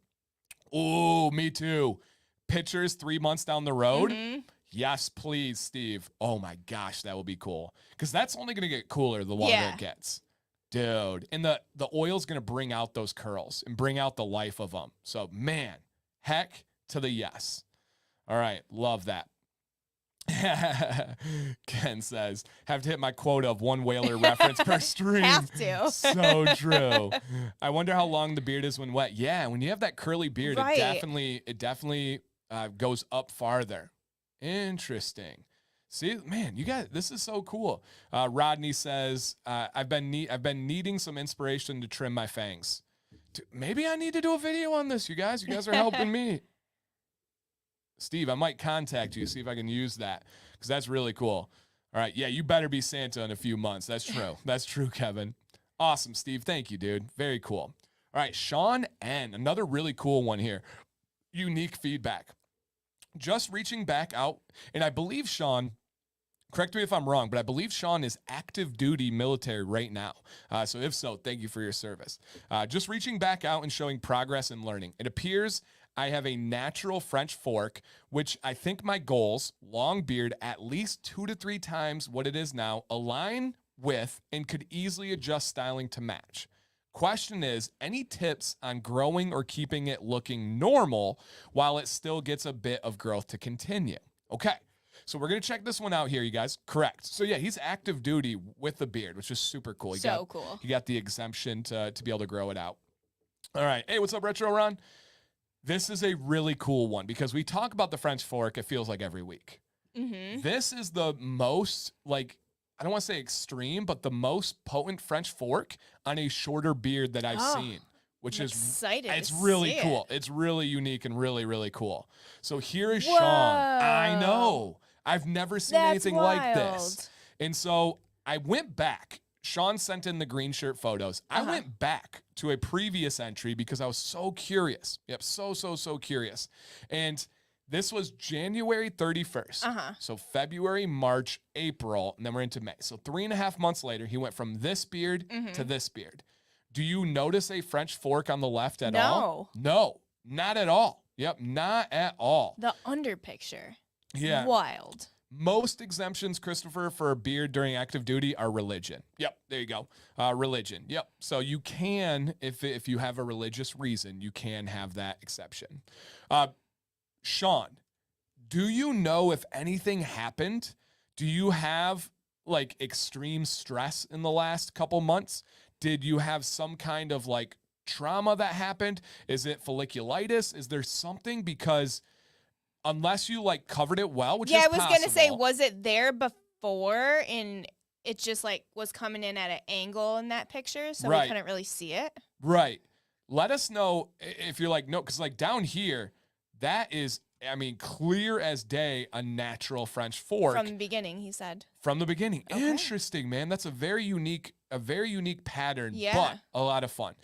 Oh, me too. Pictures 3 months down the road. Yes, please, Steve. Oh my gosh, that will be cool. Because that's only going to get cooler the longer it gets. Dude. And the oil's going to bring out those curls and bring out the life of them. So, man, heck to the yes. All right, love that. Ken says, have to hit my quota of one whaler reference per stream. Have to. So true. I wonder how long the beard is when wet. Yeah, when you have that curly beard, it definitely goes up farther. Interesting. See, man, this is so cool. Rodney says, I've been needing some inspiration to trim my fangs. Maybe I need to do a video on this, you guys. You guys are helping me. Steve, I might contact you, see if I can use that, because that's really cool. All right, yeah, you better be Santa in a few months. That's true. That's true, Kevin. Awesome, Steve. Thank you, dude. Very cool. All right, Shawn N, another really cool one here. Unique feedback. Just reaching back out, and I believe Shawn, correct me if I'm wrong, but I believe Shawn is active duty military right now. So if so, thank you for your service. Just reaching back out and showing progress and learning. It appears I have a natural French fork, which I think my goals, long beard, at least 2 to 3 times what it is now, align with and could easily adjust styling to match. Question is, any tips on growing or keeping it looking normal while it still gets a bit of growth to continue? Okay, so we're going to check this one out here, you guys. Correct. So yeah, he's active duty with the beard, which is super cool. Cool. He got the exemption to be able to grow it out. All right. Hey, what's up, Retro Ron? This is a really cool one because we talk about the French fork, it feels like every week. This is the most, like, I don't want to say extreme, but the most potent French fork on a shorter beard that I've seen, which is excited. It's really cool. It's really unique and really, really cool. So here is Whoa. Shawn. I know. I've never seen anything like this. Wild. And so I went back. Shawn sent in the green shirt photos. I went back to a previous entry because I was so curious. Yep, so curious. And this was January 31st. So February, March, April, and then we're into May. So 3.5 months later, he went from this beard to this beard. Do you notice a French fork on the left at all? No, not at all. Yep, not at all. The under picture. Yeah. Wild. Most exemptions, Christopher, for a beard during active duty are religion. Yep, there you go. Religion. Yep. So you can, if you have a religious reason, you can have that exception. Shawn, do you know if anything happened? Do you have like extreme stress in the last couple months? Did you have some kind of like trauma that happened? Is it folliculitis? Is there something? Because unless you like covered it well, which is I was possible. gonna say, was it there before and it just like was coming in at an angle in that picture, so we couldn't really see it? Right. Let us know if you're like, no, because like down here, that is, I mean, clear as day, a natural French fork. From the beginning, he said. From the beginning. Okay. Interesting, man. That's a very unique pattern, Yeah. but a lot of fun.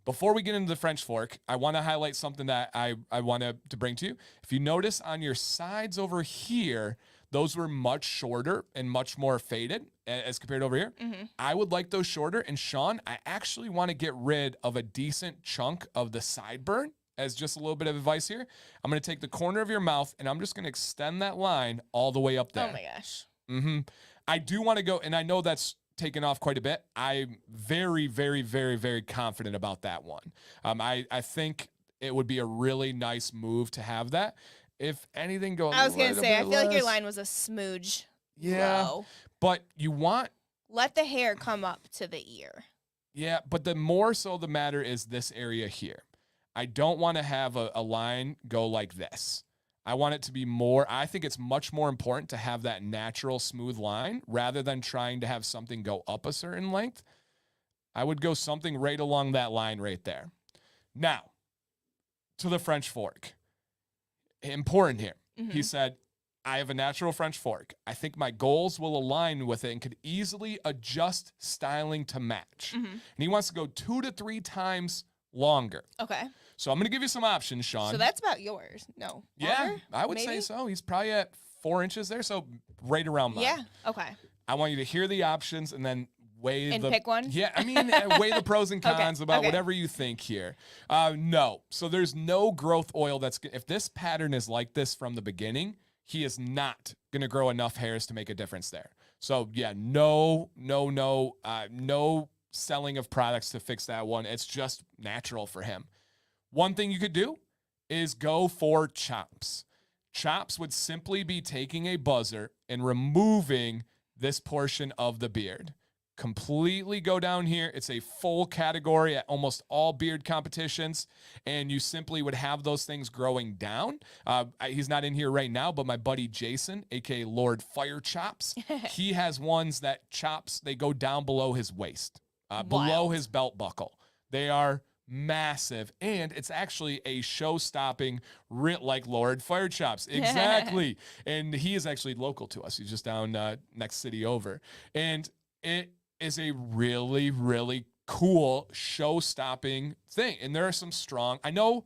Before we get into the French fork, I want to highlight something that I want to bring to you. If you notice on your sides over here, those were much shorter and much more faded as compared to over here. Mm-hmm. I would like those shorter. And Shawn, I actually want to get rid of a decent chunk of the sideburn. As just a little bit of advice here, I'm going to take the corner of your mouth and I'm just going to extend that line all the way up there. Oh my gosh. Mm-hmm. I do want to go, and I know that's taken off quite a bit. I'm very, very, very, very confident about that one. I think it would be a really nice move to have that. If anything goes, I was going to say, I feel like your less, line was a smooge low. but you want, let the hair come up to the ear. yeah, but the more so the matter is this area here. I don't want to have a line go like this. I want it to be more, I think it's much more important to have that natural smooth line rather than trying to have something go up a certain length. I would go something right along that line right there. Now, to the French fork. Important here. Mm-hmm. He said, I have a natural French fork. I think my goals will align with it and could easily adjust styling to match. Mm-hmm. And he wants to go 2 to 3 times longer. Okay. So I'm going to give you some options, Shawn. So that's about yours. No. Yeah, Longer? I would say so. He's probably at 4 inches there, so right around mine. Yeah. Okay. I want you to hear the options and then weigh pick one? Yeah, I mean, weigh the pros and cons about whatever you think here. No. So there's no growth oil if this pattern is like this from the beginning, he is not going to grow enough hairs to make a difference there. So yeah, no selling of products to fix that one. It's just natural for him. One thing you could do is go for chops. Chops would simply be taking a buzzer and removing this portion of the beard. Completely go down here. It's a full category at almost all beard competitions, and you simply would have those things growing down. He's not in here right now, but my buddy Jason, aka Lord Fire Chops, he has ones that chops, they go down below his waist, below his belt buckle. They are massive, and it's actually a show-stopping like Lord Fire Chops. Exactly. And he is actually local to us. He's just down next city over. And it is a really, really cool show-stopping thing. And there are some strong, I know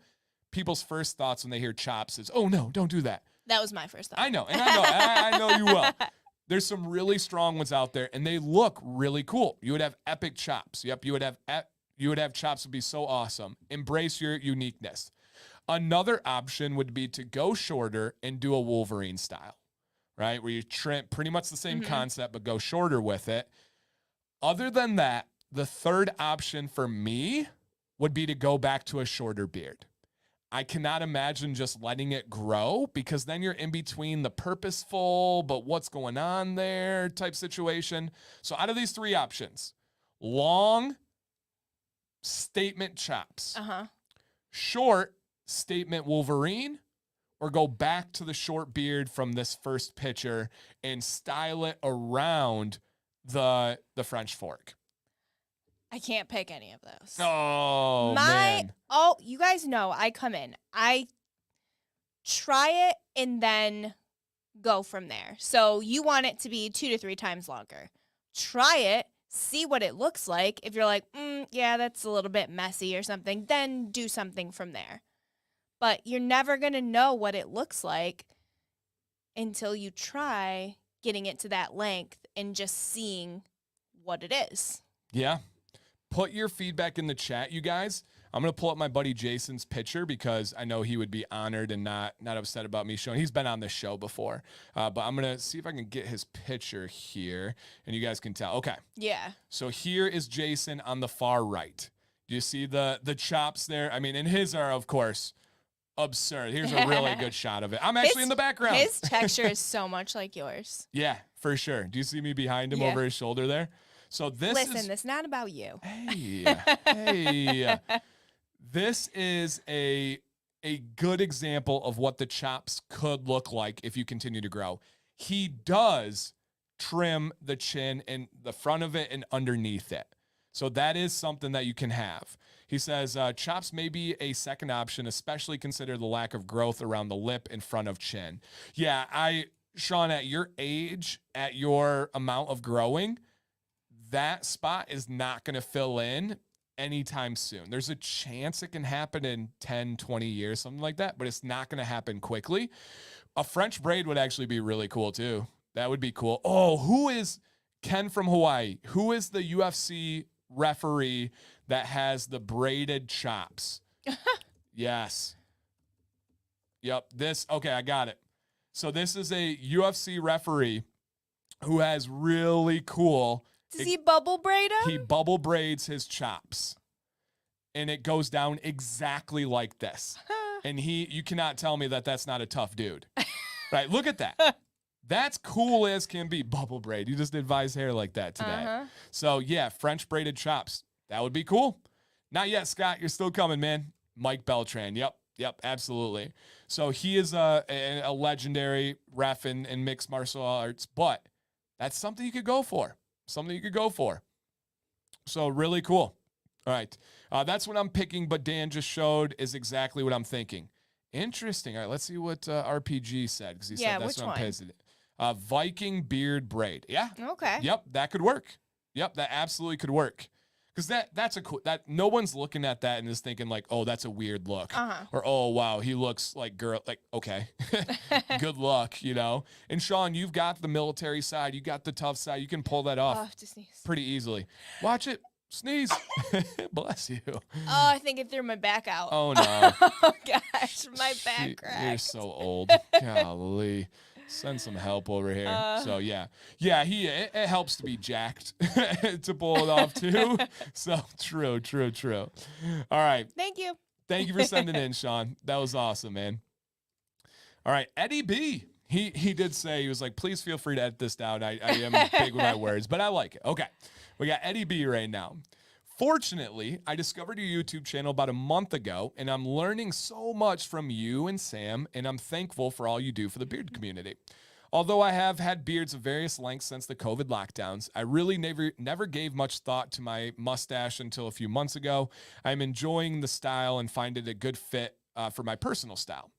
people's first thoughts when they hear chops is, oh no, don't do that. That was my first thought. I know, and I know you will. There's some really strong ones out there, and they look really cool. You would have epic chops. Yep, you would have chops would be so awesome. Embrace your uniqueness. Another option would be to go shorter and do a Wolverine style, right? Where you trim pretty much the same concept, but go shorter with it. Other than that, the third option for me would be to go back to a shorter beard. I cannot imagine just letting it grow, because then you're in between the purposeful, but what's going on there type situation. So out of these three options, long statement chops, short statement Wolverine, or go back to the short beard from this first picture and style it around the French fork. I can't pick any of those. Oh, man. Oh, you guys know I come in. I try it and then go from there. So you want it to be 2 to 3 times longer. Try it, see what it looks like. If you're like, yeah, that's a little bit messy or something, then do something from there. But you're never going to know what it looks like until you try getting it to that length and just seeing what it is. Yeah. Put your feedback in the chat, you guys. I'm going to pull up my buddy Jason's picture because I know he would be honored and not upset about me showing. He's been on this show before. But I'm going to see if I can get his picture here and you guys can tell. Okay. Yeah. So here is Jason on the far right. Do you see the chops there? I mean, and his are, of course, absurd. Here's a really good shot of it. I'm actually in the background. His texture is so much like yours. Yeah, for sure. Do you see me behind him over his shoulder there? So this is... Listen, this is not about you. Hey. This is a good example of what the chops could look like if you continue to grow. He does trim the chin and the front of it and underneath it. So that is something that you can have. He says, chops may be a second option, especially consider the lack of growth around the lip in front of chin. Yeah, Shawn, at your age, at your amount of growing, that spot is not going to fill in anytime soon. There's a chance it can happen in 10, 20 years, something like that, but it's not going to happen quickly. A French braid would actually be really cool too. That would be cool. Oh, who is Ken from Hawaii? Who is the UFC referee that has the braided chops? Yes. Yep. Okay, I got it. So this is a UFC referee who has really cool... Does he bubble braid him? He bubble braids his chops. And it goes down exactly like this. And you cannot tell me that that's not a tough dude. Right? Look at that. That's cool as can be. Bubble braid. You just advise hair like that today. So, yeah, French braided chops. That would be cool. Not yet, Scott. You're still coming, man. Mike Beltran. Yep, absolutely. So he is a legendary ref in mixed martial arts, but that's something you could go for. So really cool. All right. That's what I'm picking, but Dan just showed is exactly what I'm thinking. Interesting. All right, let's see what RPG said, because he said that's what I'm pissing. Viking beard braid. Yeah. Okay. Yep, that could work. Yep, that absolutely could work. Because that's a cool, that no one's looking at that and is thinking like, oh, that's a weird look. Or, oh, wow, he looks like girl. Like, okay, good luck, you know? And Shawn, you've got the military side. You got the tough side. You can pull that off pretty easily. Watch it. Sneeze. Bless you. Oh, I think it threw my back out. Oh, no. Oh, gosh, my back cracked. You're so old. Golly. Send some help over here. So, yeah. Yeah, it helps to be jacked to pull it off, too. So, true. All right. Thank you. Thank you for sending in, Shawn. That was awesome, man. All right. Eddie B. He did say, he was like, please feel free to edit this down. I am big with my words, but I like it. Okay. We got Eddie B right now. Fortunately, I discovered your YouTube channel about a month ago, and I'm learning so much from you and Sam, and I'm thankful for all you do for the beard community. Although I have had beards of various lengths since the COVID lockdowns, I really never gave much thought to my mustache until a few months ago. I'm enjoying the style and find it a good fit for my personal style.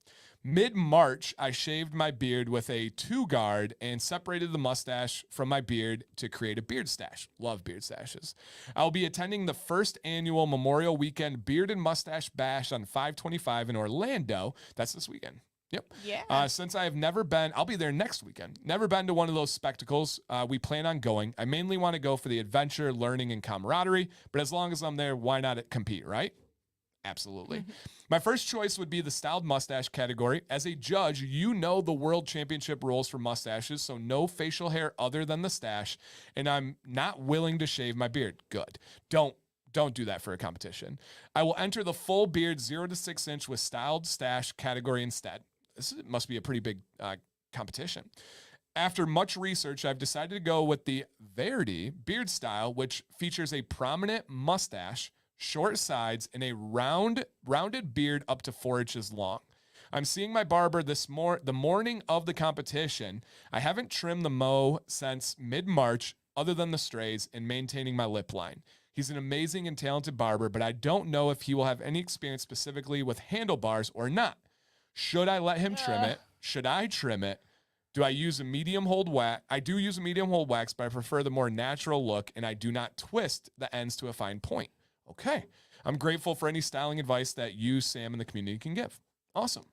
Mid-March, I shaved my beard with a 2-guard and separated the mustache from my beard to create a beard stash. Love beard stashes. I'll be attending the first annual Memorial Weekend Beard and Mustache Bash on 5/25 in Orlando. That's this weekend. Yep. Yeah. Since I have never been, I'll be there next weekend. Never been to one of those spectacles. We plan on going. I mainly want to go for the adventure, learning, and camaraderie. But as long as I'm there, why not compete, right? Absolutely. My first choice would be the styled mustache category. As a judge, you know the world championship rules for mustaches, so no facial hair other than the stash, and I'm not willing to shave my beard. Good. Don't do that for a competition. I will enter the full beard 0 to 6 inch with styled stash category instead. This must be a pretty big competition. After much research, I've decided to go with the Verdi beard style, which features a prominent mustache, short sides, and a rounded beard up to 4 inches long. I'm seeing my barber the morning of the competition. I haven't trimmed the mow since mid-March, other than the strays, and maintaining my lip line. He's an amazing and talented barber, but I don't know if he will have any experience specifically with handlebars or not. Should I let him trim it? Should I trim it? Do I use a medium hold wax? I do use a medium hold wax, but I prefer the more natural look, and I do not twist the ends to a fine point. Okay. I'm grateful for any styling advice that you, Sam, and the community can give. Awesome.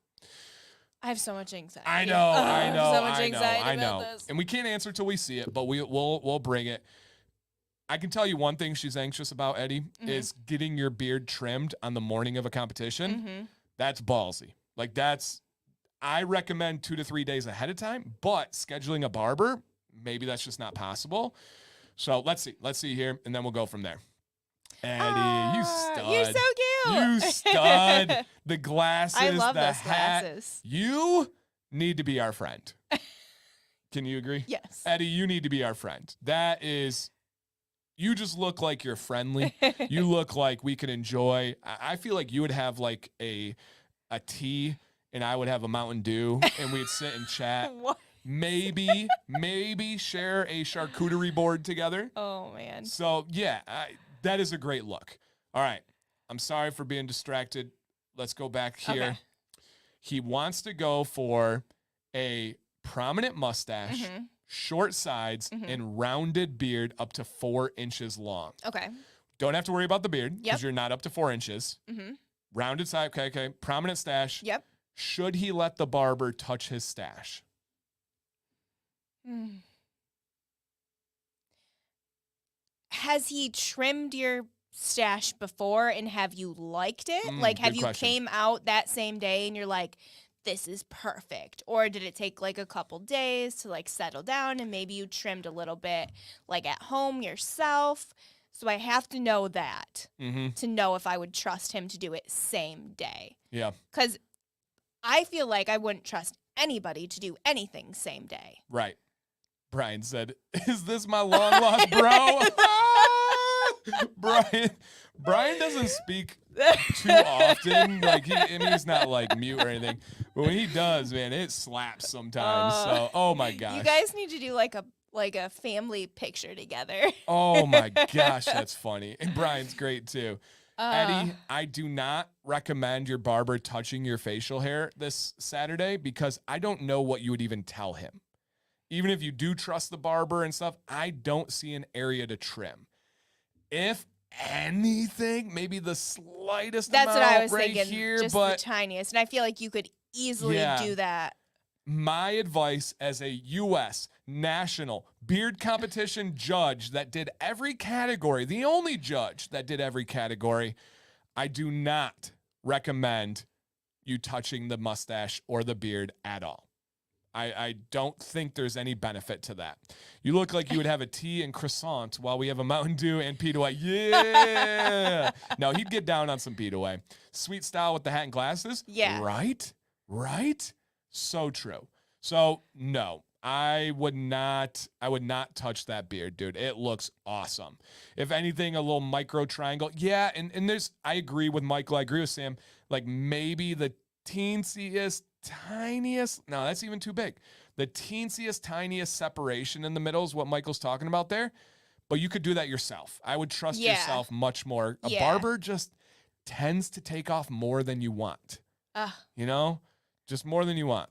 I have so much anxiety. I know. So much anxiety about this. And we can't answer till we see it, but we'll bring it. I can tell you one thing she's anxious about, Eddie, Mm-hmm. is getting your beard trimmed on the morning of a competition. Mm-hmm. That's ballsy. Like I recommend 2 to 3 days ahead of time, but scheduling a barber, maybe that's just not possible. So let's see here, and then we'll go from there. Eddie, you stud. You're so cute. You stud. The glasses, I love the those hat. glasses. You need to be our friend. Can you agree? Yes. Eddie, you need to be our friend. You just look like you're friendly. You look like we could enjoy. I feel like you would have like a tea and I would have a Mountain Dew and we'd sit and chat. What? Maybe share a charcuterie board together. Oh, man. So, yeah, that is a great look. All right. I'm sorry for being distracted. Let's go back here. Okay. He wants to go for a prominent mustache, Mm-hmm. short sides, Mhm. and rounded beard up to 4 inches long. Okay. Don't have to worry about the beard because Yep. you're not up to 4 inches. Mm-hmm. Rounded side, okay. Prominent stash. Yep. Should he let the barber touch his stash? Has he trimmed your stash before and have you liked it? Like, have good you question. came out that same day and you're like, this is perfect? Or did it take like a couple days to like settle down and maybe you trimmed a little bit like at home yourself? So I have to know that Mm-hmm. to know if I would trust him to do it same day. Yeah, Because I feel like I wouldn't trust anybody to do anything same day. right. Brian said, "Is this my long lost bro?" Brian doesn't speak too often. Like he's not like mute or anything. But when he does, man, it slaps sometimes. So, oh my gosh. You guys need to do like a family picture together. Oh my gosh, that's funny. And Brian's great too. Eddie, Uh, I do not recommend your barber touching your facial hair this Saturday because I don't know what you would even tell him. Even if you do trust the barber and stuff, I don't see an area to trim. If anything, maybe the slightest That's what amount I was right thinking. here, Just but the tiniest. And I feel like you could easily Yeah. do that. my advice as a U.S. national beard competition judge that did every category, the only judge that did every category, I do not recommend you touching the mustache or the beard at all. I don't think there's any benefit to that. You look like you would have a tea and croissant while we have a Mountain Dew and Pete Away. Yeah. No, he'd get down on some Pete Away. Sweet style with the hat and glasses. Yeah. Right? So true. So no, I would not touch that beard, dude. It looks awesome. If anything, a little micro triangle. Yeah, and I agree with Michael. I agree with Sam. Like maybe the tiniest, no, that's even too big. The tiniest separation in the middle is what Michael's talking about there. But you could do that yourself. I would trust Yeah. yourself much more. A Yeah. barber just tends to take off more than you want. You know? Just more than you want.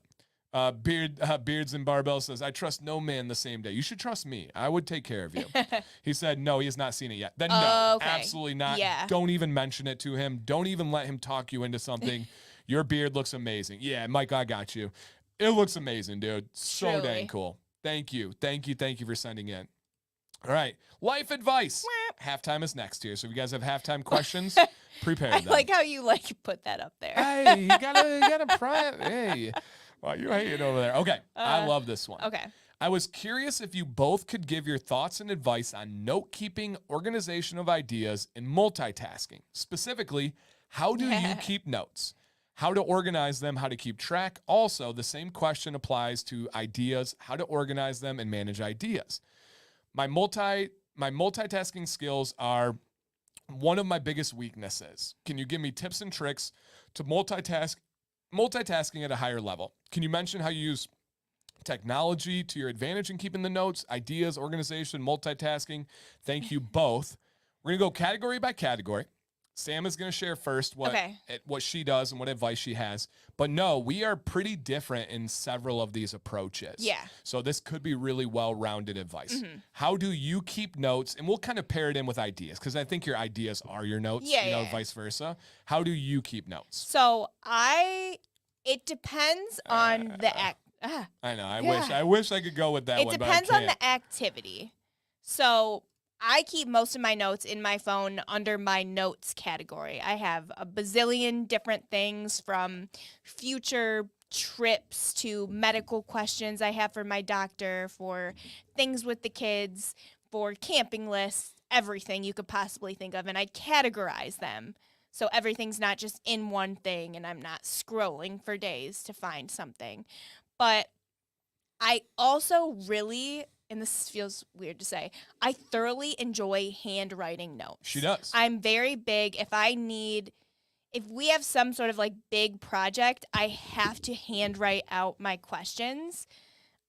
Beards and Barbell says, I trust no man the same day. You should trust me. I would take care of you. He said, no, he has not seen it yet. Then no, Okay. absolutely not. Yeah. Don't even mention it to him. Don't even let him talk you into something. Your beard looks amazing. Yeah, Mike, I got you. It looks amazing, dude. So Truly. dang cool. Thank you for sending in. All right, life advice. Halftime is next here. So if you guys have halftime questions, prepare I them. like how you put that up there. Hey, you gotta hey. Well, you hating over there. Okay, I love this one. Okay. I was curious if you both could give your thoughts and advice on note-keeping, organization of ideas, and multitasking. Specifically, how do you keep notes? How to organize them, how to keep track. Also, the same question applies to ideas, how to organize them and manage ideas. My multitasking skills are one of my biggest weaknesses. Can you give me tips and tricks to multitasking at a higher level? Can you mention how you use technology to your advantage in keeping the notes, ideas, organization, multitasking? Thank you both. We're going to go category by category. Sam is going to share first what she does and what advice she has. But no, we are pretty different in several of these approaches. Yeah. So this could be really well-rounded advice. Mm-hmm. How do you keep notes? And we'll kind of pair it in with ideas because I think your ideas are your notes, vice versa. How do you keep notes? So it depends on the act. I know. I wish I could go with that It one. depends but I on can't. the activity. So I keep most of my notes in my phone under my notes category. I have a bazillion different things, from future trips to medical questions I have for my doctor, for things with the kids, for camping lists, everything you could possibly think of. And I categorize them so everything's not just in one thing and I'm not scrolling for days to find something. But I also really, and this feels weird to say, I thoroughly enjoy handwriting notes. She does. I'm very big. If we have some sort of like big project, I have to handwrite out my questions.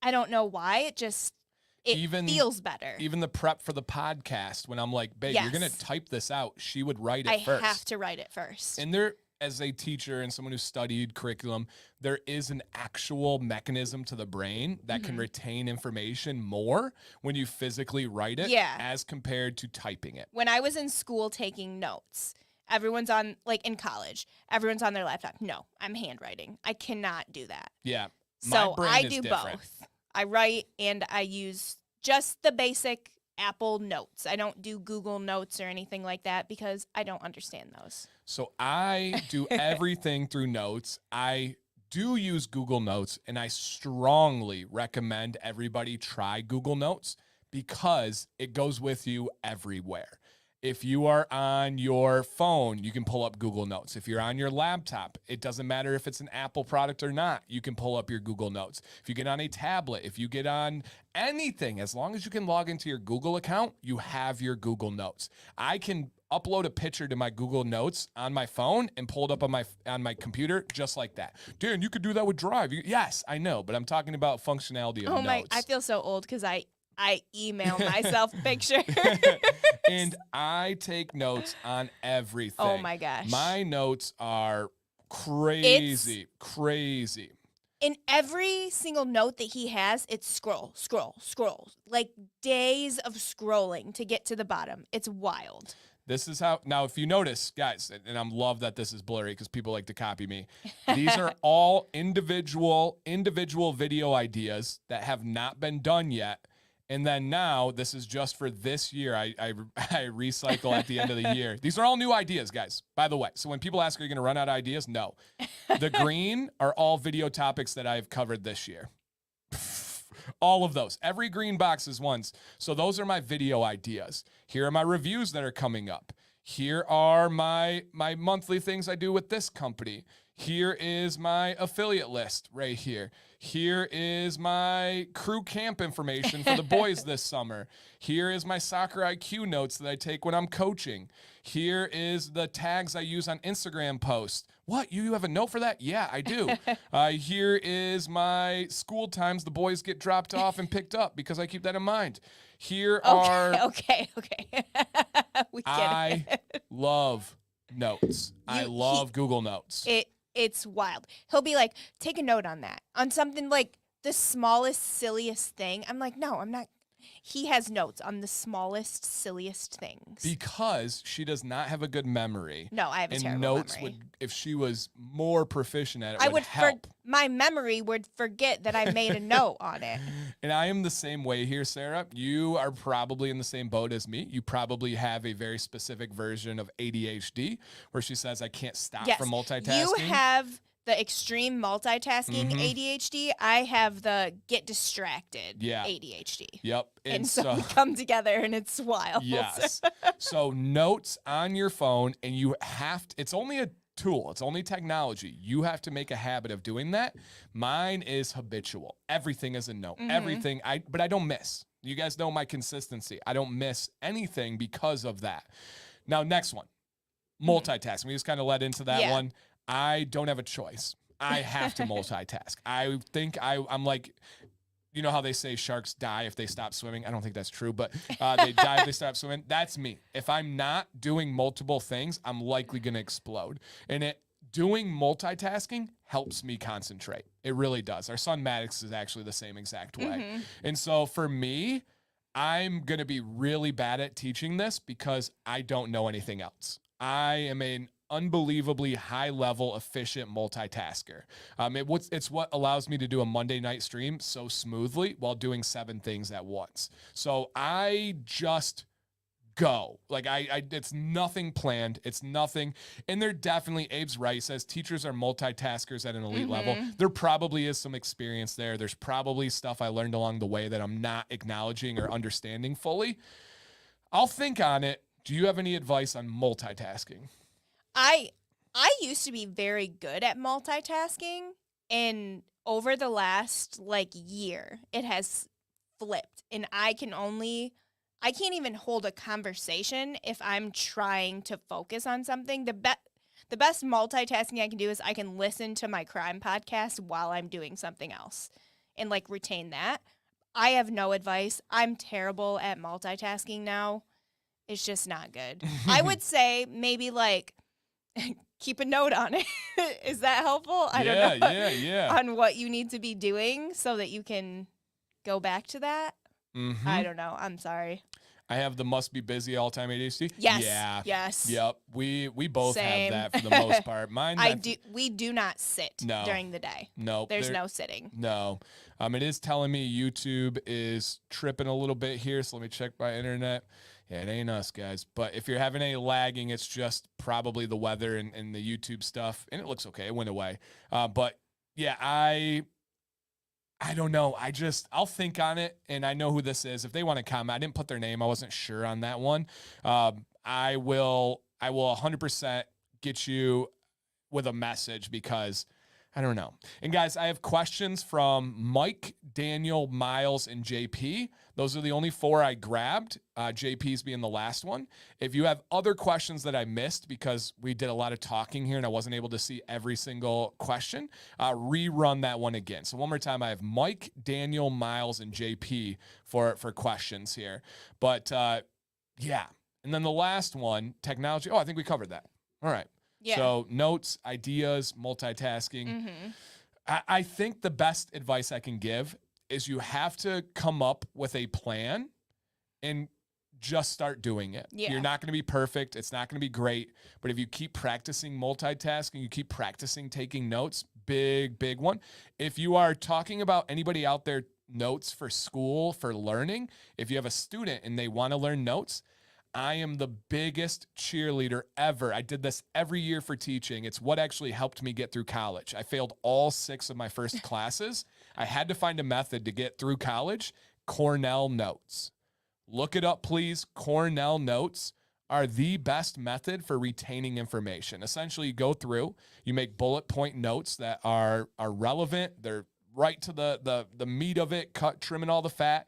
I don't know why. It feels better. Even the prep for the podcast, when I'm like, babe, you're going to type this out, she would write it first. I have to write it first. And there, as a teacher and someone who studied curriculum, there is an actual mechanism to the brain that can retain information more when you physically write it as compared to typing it. When I was in school taking notes, everyone's on, like in college, everyone's on their laptop. No, I'm handwriting. I cannot do that. Yeah. So I do both. I write and I use just the basic Apple Notes. I don't do Google Notes or anything like that because I don't understand those. So I do everything through Notes. I do use Google Notes, and I strongly recommend everybody try Google Notes because it goes with you everywhere. If you are on your phone, you can pull up Google Notes. If you're on your laptop, it doesn't matter if it's an Apple product or not, you can pull up your Google Notes. If you get on a tablet, if you get on anything, as long as you can log into your Google account, you have your Google Notes. I can upload a picture to my Google Notes on my phone and pull it up on my computer just like that. Dan, you could do that with Drive. Yes, I know, but I'm talking about functionality of notes. I feel so old because I email myself pictures. And I take notes on everything. Oh my gosh. My notes are crazy. In every single note that he has, it's scroll. Like days of scrolling to get to the bottom. It's wild. This is how, now if you notice, guys, and I'm love that this is blurry because people like to copy me. These are all individual video ideas that have not been done yet. And then now, this is just for this year. I recycle at the end of the year. These are all new ideas, guys, by the way. So when people ask, are you going to run out of ideas? No. The green are all video topics that I've covered this year. All of those. Every green box is ones. So those are my video ideas. Here are my reviews that are coming up. Here are my monthly things I do with this company. Here is my affiliate list right here. Here is my crew camp information for the boys this summer. Here is my soccer IQ notes that I take when I'm coaching. Here is the tags I use on Instagram posts. What? You have a note for that? Yeah, I do. Here is my school times the boys get dropped off and picked up because I keep that in mind. Here are... Okay. We get it. Love notes. I love Google Notes. It's wild. He'll be like, take a note on that. On something like the smallest, silliest thing. I'm like, no, I'm not. He has notes on the smallest, silliest things. Because she does not have a good memory. No, I have a terrible notes memory. If she was more proficient at it, would help. My memory would forget that I made a note on it. And I am the same way here, Sarah. You are probably in the same boat as me. You probably have a very specific version of ADHD where she says, I can't stop from multitasking. You have the extreme multitasking ADHD. I have the get distracted ADHD. Yep. And so we come together and it's wild. Yes. So notes on your phone, and you have to, it's only a tool. It's only technology. You have to make a habit of doing that. Mine is habitual. Everything is a note. Everything. But I don't miss. You guys know my consistency. I don't miss anything because of that. Now, next one, multitasking. We just kind of led into that one. I don't have a choice. I have to multitask. I think I'm like, you know how they say sharks die if they stop swimming? I don't think that's true, but they die if they stop swimming. That's me. If I'm not doing multiple things, I'm likely going to explode. And doing multitasking helps me concentrate. It really does. Our son Maddox is actually the same exact way. And so for me, I'm going to be really bad at teaching this because I don't know anything else. I am an unbelievably high-level, efficient multitasker. It's what allows me to do a Monday night stream so smoothly while doing 7 things at once. So I just go. Like it's nothing planned. It's nothing. And there definitely, Abe's right, says teachers are multitaskers at an elite level. There probably is some experience there. There's probably stuff I learned along the way that I'm not acknowledging or understanding fully. I'll think on it. Do you have any advice on multitasking? I used to be very good at multitasking, and over the last like year, it has flipped, and I can't even hold a conversation if I'm trying to focus on something. The best multitasking I can do is I can listen to my crime podcast while I'm doing something else and like retain that. I have no advice. I'm terrible at multitasking now. It's just not good. I would say maybe like keep a note on it. Is that helpful? I don't know. Yeah. On what you need to be doing so that you can go back to that. I don't know. I'm sorry. I have the must be busy all time ADHD. Yes. Yeah. Yes. Yep. We both Same. have that for the most part. Mine. We do not sit during the day. No. There's no sitting. No. It is telling me YouTube is tripping a little bit here, so let me check my internet. Yeah, it ain't us, guys. But if you're having any lagging, it's just probably the weather and the YouTube stuff. And it looks okay. It went away. But yeah, I don't know. I'll think on it, and I know who this is. If they want to comment, I didn't put their name. I wasn't sure on that one. I will 100% get you with a message because I don't know. And guys, I have questions from Mike, Daniel, Miles, and JP. Those are the only 4 I grabbed, JP's being the last one. If you have other questions that I missed because we did a lot of talking here and I wasn't able to see every single question, rerun that one again. So one more time, I have Mike, Daniel, Miles, and JP for questions here. But yeah. And then the last one, technology. Oh, I think we covered that. All right. Yeah. So notes, ideas, multitasking. I think the best advice I can give is you have to come up with a plan and just start doing it. Yeah. You're not going to be perfect. It's not going to be great. But if you keep practicing multitasking, you keep practicing taking notes, big one. If you are talking about anybody out there, notes for school, for learning, if you have a student and they want to learn notes, I am the biggest cheerleader ever. I did this every year for teaching. It's what actually helped me get through college. I failed all 6 of my first classes. I had to find a method to get through college. Cornell notes. Look it up, please. Cornell notes are the best method for retaining information. Essentially, you go through, you make bullet point notes that are relevant. They're right to the meat of it, trimming all the fat.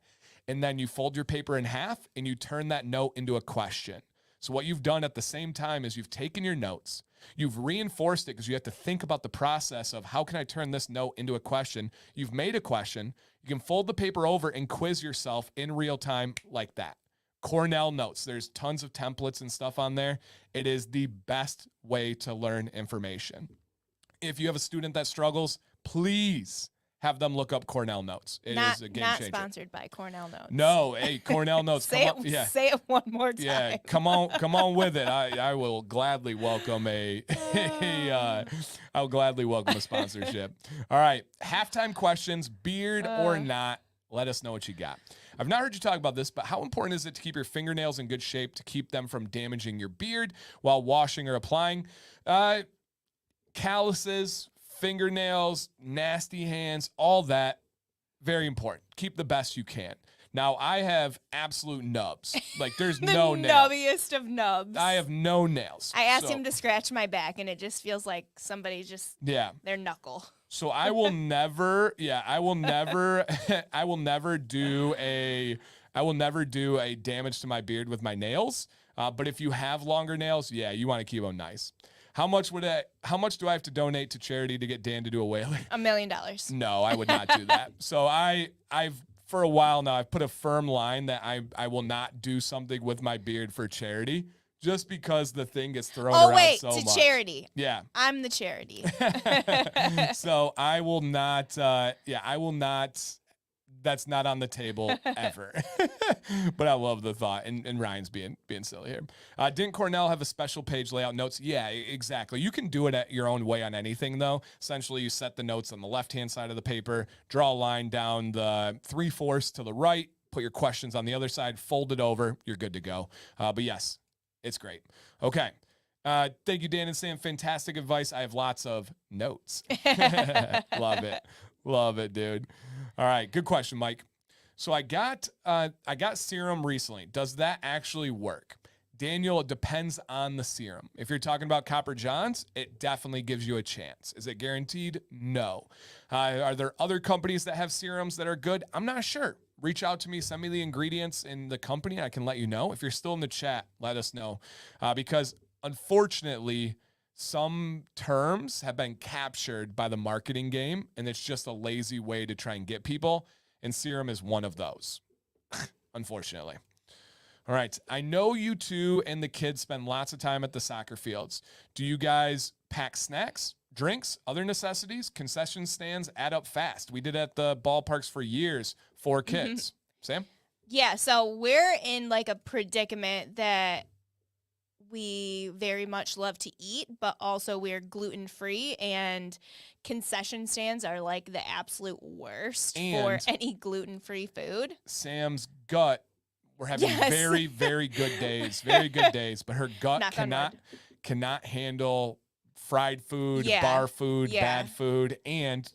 And then you fold your paper in half and you turn that note into a question. So what you've done at the same time is you've taken your notes, you've reinforced it because you have to think about the process of how can I turn this note into a question. You've made a question. You can fold the paper over and quiz yourself in real time like that. Cornell notes. There's tons of templates and stuff on there. It is the best way to learn information. If you have a student that struggles, please have them look up Cornell notes. It is a game changer. Not sponsored by Cornell Notes. No, hey, Cornell Notes. Say it one more time. Yeah, come on with it. I will gladly welcome I'll gladly welcome a sponsorship. All right, halftime questions, beard or not. Let us know what you got. I've not heard you talk about this, but how important is it to keep your fingernails in good shape to keep them from damaging your beard while washing or applying? Calluses, fingernails, nasty hands, all that, very important. Keep the best you can. Now, I have absolute nubs. Like, there's no nails. The nubbiest of nubs. I have no nails. I asked him to scratch my back, and it just feels like somebody just, their knuckle. So I will never do a damage to my beard with my nails. But if you have longer nails, you want to keep them nice. How much do I have to donate to charity to get Dan to do a whaler? $1 million. No, I would not do that. So I've for a while now, I've put a firm line that I will not do something with my beard for charity just because the thing gets thrown around so much. To charity. Yeah. I'm the charity. So I will not, that's not on the table ever. But I love the thought, and Ryan's being silly here. Didn't Cornell have a special page layout notes? Yeah, exactly. You can do it at your own way on anything, though. Essentially, you set the notes on the left-hand side of the paper, draw a line down the 3/4 to the right, put your questions on the other side, fold it over. You're good to go. But yes, it's great. Okay. Thank you, Dan and Sam. Fantastic advice. I have lots of notes. Love it. Love it, dude. All right. Good question, Mike. So I got serum recently. Does that actually work? Daniel, it depends on the serum. If you're talking about Copper Johns, it definitely gives you a chance. Is it guaranteed? No. Are there other companies that have serums that are good? I'm not sure. Reach out to me, send me the ingredients in the company. I can let you know. If you're still in the chat, let us know. Because unfortunately, some terms have been captured by the marketing game, and it's just a lazy way to try and get people. And serum is one of those, unfortunately. All right. I know you two and the kids spend lots of time at the soccer fields. Do you guys pack snacks, drinks, other necessities? Concession stands add up fast. We did it at the ballparks for years for kids. Sam? Yeah, so we're in like a predicament that we very much love to eat, but also we're gluten-free, and concession stands are like the absolute worst for any gluten-free food. Sam's gut, we're having very, very good days, but her gut cannot handle fried food, bar food, bad food, and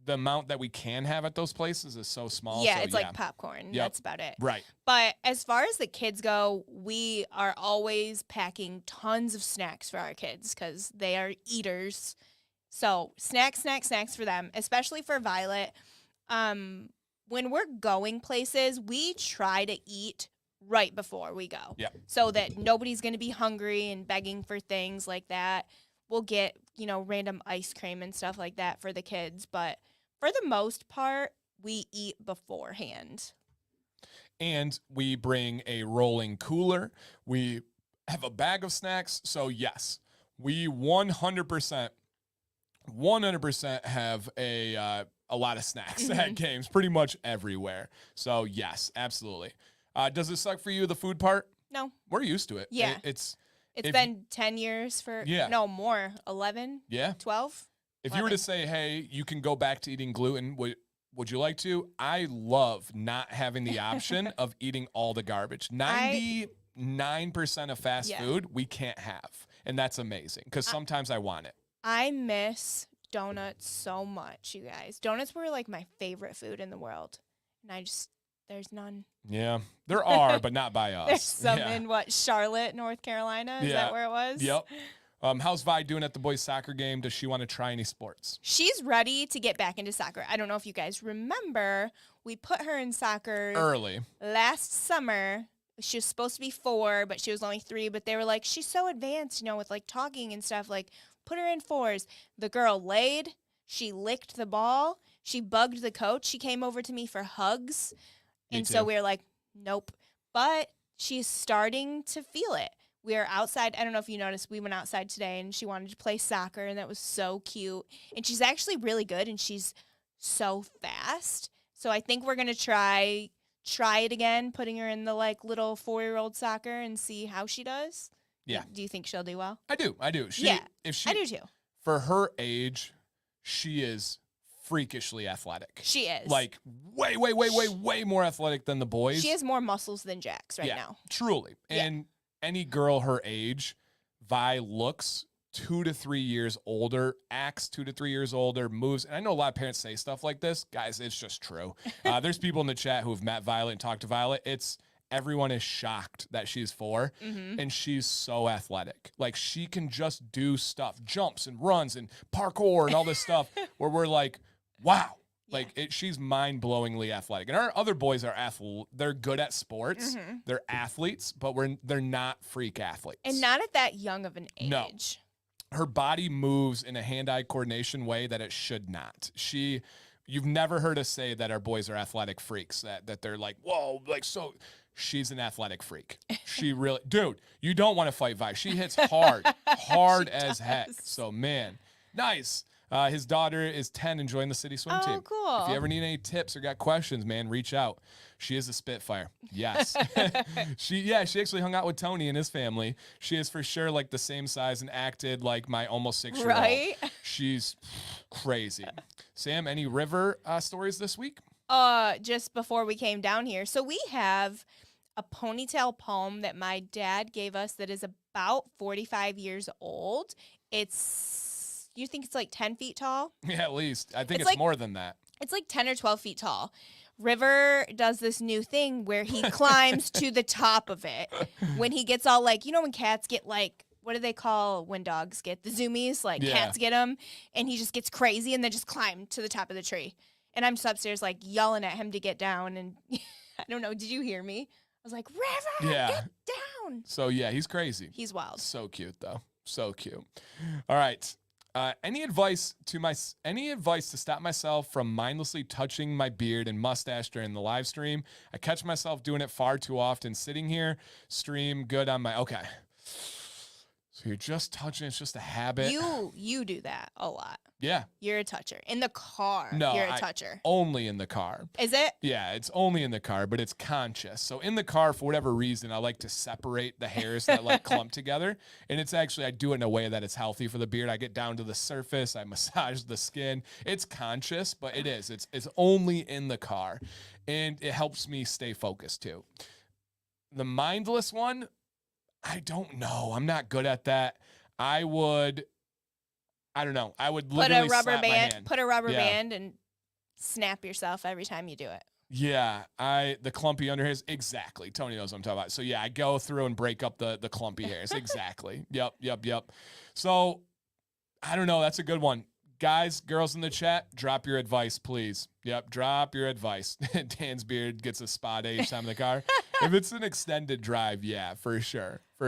the amount that we can have at those places is so small. Yeah, so it's like popcorn. Yep. That's about it. Right. But as far as the kids go, we are always packing tons of snacks for our kids because they are eaters. So snacks for them, especially for Violet. When we're going places, we try to eat right before we go. Yeah. So that nobody's going to be hungry and begging for things like that. We'll get, random ice cream and stuff like that for the kids, but for the most part, we eat beforehand. And we bring a rolling cooler. We have a bag of snacks. So yes, we 100% have a lot of snacks at games, pretty much everywhere. So yes, absolutely. Does it suck for you, the food part? No. We're used to it. Yeah. It's been 10 years no more, 11, 12. If you were to say, hey, you can go back to eating gluten, would you like to? I love not having the option of eating all the garbage. 99% of fast food we can't have. And that's amazing because sometimes I want it. I miss donuts so much, you guys. Donuts were like my favorite food in the world. And there's none. Yeah, there are, but not by us. There's some in Charlotte, North Carolina. Is that where it was? Yep. How's Vi doing at the boys' soccer game? Does she want to try any sports? She's ready to get back into soccer. I don't know if you guys remember, we put her in soccer early last summer. She was supposed to be 4, but she was only 3. But they were like, she's so advanced, with like talking and stuff. Like, put her in 4s. The girl laid. She licked the ball. She bugged the coach. She came over to me for hugs. And so we were like, nope. But she's starting to feel it. We are outside. I don't know if you noticed, we went outside today and she wanted to play soccer, and that was so cute. And she's actually really good, and she's so fast. So I think we're going to try it again, putting her in the like little 4-year-old soccer and see how she does. Yeah. Do you think she'll do well? I do. I do. I do too. For her age, she is freakishly athletic. She is. Like way more athletic than the boys. She has more muscles than Jax now. Truly. And any girl her age, Vi looks 2 to 3 years older, acts 2 to 3 years older, moves. And I know a lot of parents say stuff like this. Guys, it's just true. There's people in the chat who have met Violet and talked to Violet. Everyone is shocked that she's 4, and she's so athletic. Like, she can just do stuff, jumps and runs and parkour and all this stuff where we're like, wow. Like, she's mind-blowingly athletic. And our other boys are they're good at sports. They're athletes, but they're not freak athletes. And not at that young of an age. No. Her body moves in a hand-eye coordination way that it should not. You've never heard us say that our boys are athletic freaks, that they're like, whoa, like, so she's an athletic freak. She really, dude, you don't want to fight Vi. She hits hard as heck. So, man, nice. His daughter is 10 and joined the city swim team. Oh, cool. If you ever need any tips or got questions, man, reach out. She is a Spitfire. Yes. She actually hung out with Tony and his family. She is for sure like the same size and acted like my almost 6-year-old. Right? She's crazy. Sam, any river stories this week? just before we came down here. So we have a ponytail palm that my dad gave us that is about 45 years old. You think it's like 10 feet tall? Yeah, at least. I think It's it's like- more than that. It's like 10 or 12 feet tall. River does this new thing where he climbs to the top of it. When he gets all like, when cats get like, what do they call when dogs get the zoomies? Like Yeah. cats get them, and he just gets crazy and then just climb to the top of the tree. And I'm just upstairs like yelling at him to get down. And I don't know, did you hear me? I was like, River, Yeah. get down. So yeah, he's crazy. He's wild. So cute though. So cute. All right. Any advice to stop myself from mindlessly touching my beard and mustache during the live stream? I catch myself doing it far too often. Sitting here, stream good on my. Okay. So you're just touching. It's just a habit. You do that a lot. Yeah. You're a toucher. In the car, No, you're a toucher. Only in the car. Is it? Yeah, it's only in the car, but it's conscious. So in the car, for whatever reason, I like to separate the hairs that like clump together. And it's actually, I do it in a way that it's healthy for the beard. I get down to the surface, I massage the skin. It's conscious, but it is. It's only in the car. And it helps me stay focused too. The mindless one, I don't know. I'm not good at that. I don't know. I would literally slap my hand. Put a rubber Yeah. band and snap yourself every time you do it. Yeah, the clumpy under hairs. Exactly. Tony knows what I'm talking about. So yeah, I go through and break up the clumpy hairs. Exactly. Yep. So I don't know. That's a good one. Guys, girls in the chat, drop your advice, please. Yep, drop your advice. Dan's beard gets a spa day each time in the car. If it's an extended drive, yeah, for sure. All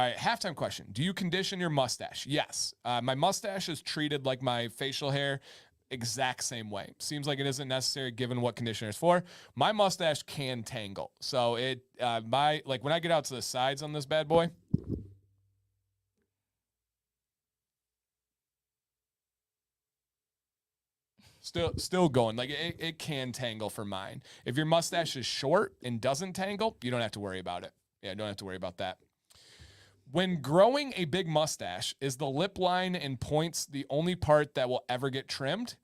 right, halftime question. Do you condition your mustache? Yes. My mustache is treated like my facial hair, exact same way. Seems like it isn't necessary given what conditioner is for. My mustache can tangle. So when I get out to the sides on this bad boy, still going. Like it can tangle for mine. If your mustache is short and doesn't tangle, you don't have to worry about it. Yeah, don't have to worry about that. When growing a big mustache, is the lip line and points the only part that will ever get trimmed?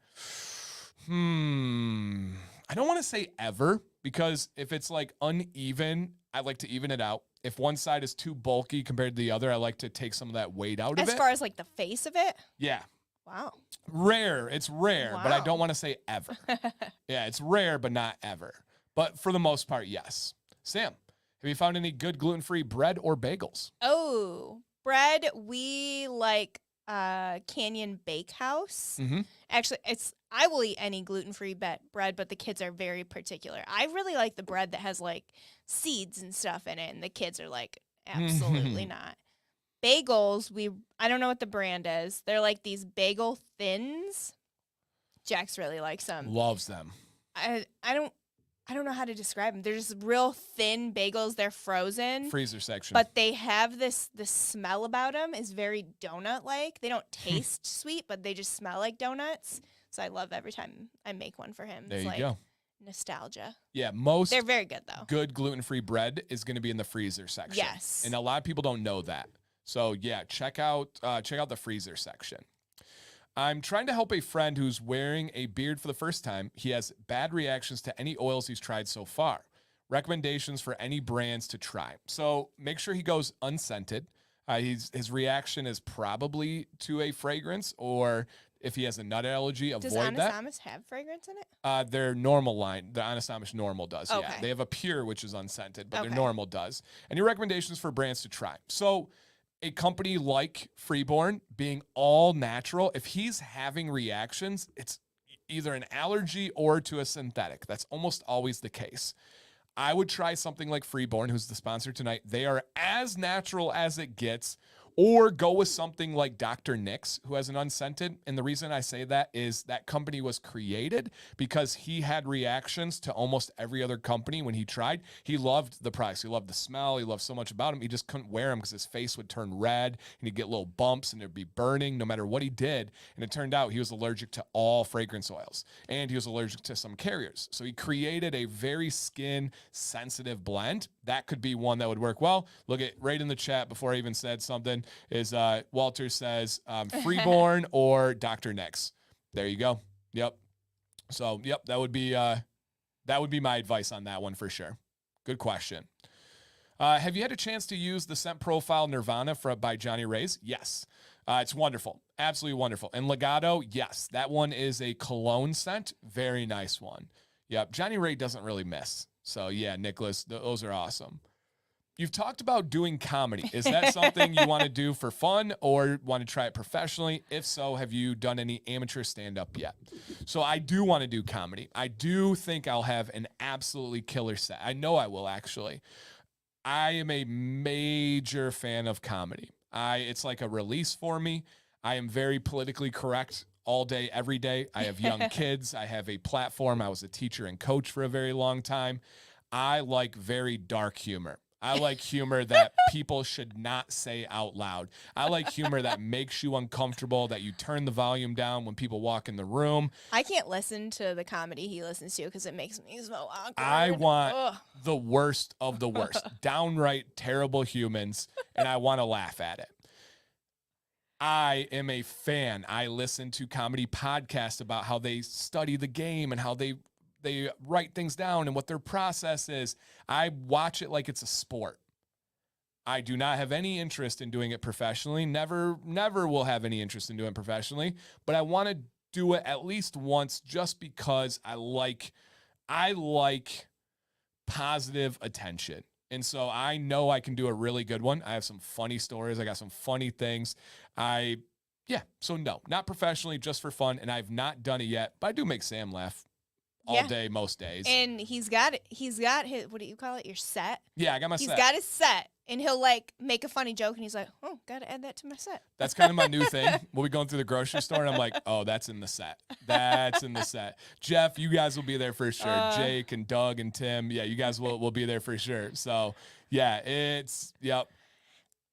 I don't want to say ever, because if it's like uneven, I like to even it out. If one side is too bulky compared to the other, I like to take some of that weight out of it. As far as like the face of it? Yeah. Wow. Rare. It's rare, but I Wow. don't want to say ever. Yeah, it's rare, but not ever. But for the most part, yes. Sam, have you found any good gluten-free bread or bagels? Oh, bread. We like Canyon Bakehouse. Mm-hmm. Actually, I will eat any gluten-free bread, but the kids are very particular. I really like the bread that has like seeds and stuff in it, and the kids are like, absolutely not. Bagels, I don't know what the brand is. They're like these bagel thins. Jax really likes them. Loves them. I don't know how to describe them. They're just real thin bagels. They're frozen. Freezer section. But they have the smell about them is very donut-like. They don't taste sweet, but they just smell like donuts. So I love every time I make one for him. There It's you like go. nostalgia. Yeah, most They're very good though. good gluten-free bread is going to be in the freezer section. Yes. And a lot of people don't know that. So yeah, check out the freezer section. I'm trying to help a friend who's wearing a beard for the first time. He has bad reactions to any oils he's tried so far. Recommendations for any brands to try. So make sure he goes unscented. His reaction is probably to a fragrance, or if he has a nut allergy, avoid Does that. Honest Amish have fragrance in it? Their normal line, the Honest Amish normal does. Yeah, Okay. they have a pure, which is unscented, but Okay. their normal does. And your recommendations for brands to try. So a company like Freeborn being all natural, if he's having reactions, it's either an allergy or to a synthetic. That's almost always the case. I would try something like Freeborn, who's the sponsor tonight. They are as natural as it gets. Or go with something like Dr. Nick's, who has an unscented. And the reason I say that is that company was created because he had reactions to almost every other company when he tried. He loved the products. He loved the smell. He loved so much about them. He just couldn't wear them because his face would turn red and he'd get little bumps and there'd be burning no matter what he did. And it turned out he was allergic to all fragrance oils and he was allergic to some carriers. So he created a very skin sensitive blend. That could be one that would work well. Look at right in the chat before I even said something is Walter says Freeborn or Dr. Nick's. There you go. Yep. So, yep, that would be my advice on that one for sure. Good question. Have you had a chance to use the scent profile Nirvana by Johnny Ray's? Yes. It's wonderful. Absolutely wonderful. And Legato, yes. That one is a cologne scent. Very nice one. Yep. Johnny Ray doesn't really miss. So, yeah, Nicholas, those are awesome. You've talked about doing comedy. Is that something you want to do for fun or want to try it professionally? If so, have you done any amateur stand-up yet? So I do want to do comedy. I do think I'll have an absolutely killer set. I know I will, actually. I am a major fan of comedy. It's like a release for me. I am very politically correct all day, every day. I have young kids. I have a platform. I was a teacher and coach for a very long time. I like very dark humor. I like humor that people should not say out loud. I like humor that makes you uncomfortable, that you turn the volume down when people walk in the room. I can't listen to the comedy he listens to because it makes me so awkward. I want the worst of the worst, downright terrible humans, and I want to laugh at it. I am a fan. I listen to comedy podcasts about how they study the game and how they write things down and what their process is. I watch it like it's a sport. I do not have any interest in doing it professionally. Never will have any interest in doing it professionally, but I want to do it at least once just because I like positive attention. And so I know I can do a really good one. I have some funny stories. I got some funny things. So no, not professionally, just for fun. And I've not done it yet, but I do make Sam laugh all day, most days. And he's got his, what do you call it? Your set? Yeah, I got my set. He's got his set. And he'll like make a funny joke and he's like, oh, gotta add that to my set. That's kind of my new thing. We'll be going through the grocery store and I'm like, oh, that's in the set. That's in the set. Jeff, you guys will be there for sure. Jake and Doug and Tim. Yeah, you guys will be there for sure. So yeah, yep.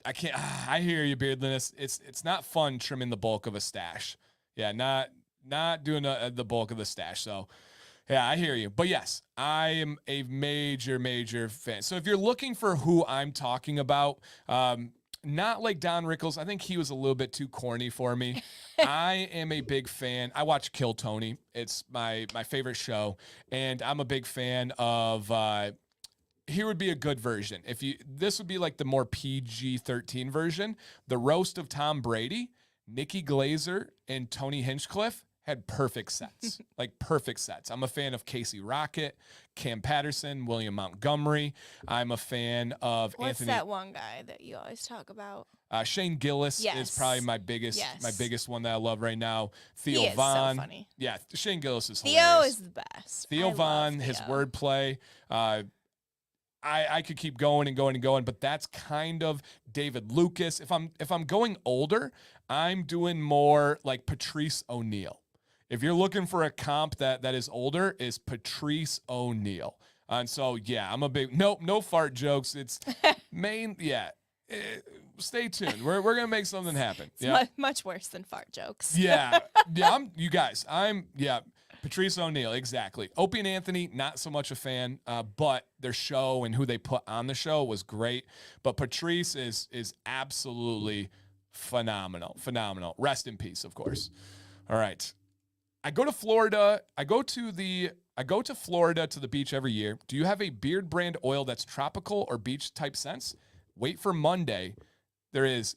I hear you, Beardliness. It's not fun trimming the bulk of a stash. Yeah, not doing the bulk of the stash. So yeah, I hear you. But yes, I am a major, major fan. So if you're looking for who I'm talking about, not like Don Rickles. I think he was a little bit too corny for me. I am a big fan. I watch Kill Tony. It's my favorite show. And I'm a big fan of, here would be a good version. This would be like the more PG-13 version. The Roast of Tom Brady, Nikki Glazer, and Tony Hinchcliffe had perfect sets, like perfect sets. I'm a fan of Casey Rocket, Cam Patterson, William Montgomery. I'm a fan of What's that one guy that you always talk about? Shane Gillis is probably my biggest one that I love right now. Theo Von. So funny. Yeah, Shane Gillis is hilarious. Theo is the best. Theo Von, his wordplay. I could keep going and going and going, but that's kind of David Lucas. If I'm going older, I'm doing more like Patrice O'Neal. If you're looking for a comp that is older, is Patrice O'Neal. And so, yeah, I'm a big, no fart jokes. It's stay tuned. We're going to make something happen. It's much worse than fart jokes. Yeah. Patrice O'Neal, exactly. Opie and Anthony, not so much a fan, but their show and who they put on the show was great. But Patrice is absolutely phenomenal. Rest in peace, of course. All right. I go to Florida. I go to Florida to the beach every year. Do you have a beard brand oil that's tropical or beach type scents? Wait for Monday. There is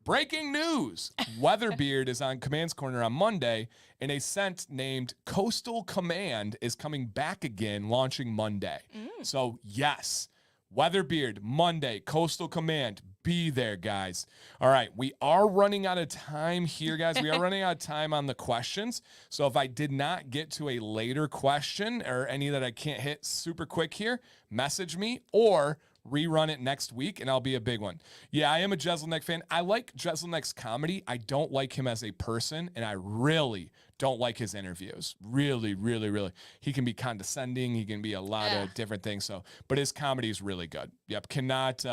breaking news. Weatherbeard is on Command's Corner on Monday, and a scent named Coastal Command is coming back again, launching Monday. So yes, Weatherbeard, Monday, Coastal Command. Be there, guys. All right, we are running out of time here, guys. We are running out of time on the questions. So if I did not get to a later question or any that I can't hit super quick here, message me or rerun it next week, and I'll be a big one. Yeah, I am a Jeselnik fan. I like Jeselnik's comedy. I don't like him as a person, and I really don't like his interviews. Really, really, really. He can be condescending. He can be a lot of different things. So, but his comedy is really good. Yep, cannot.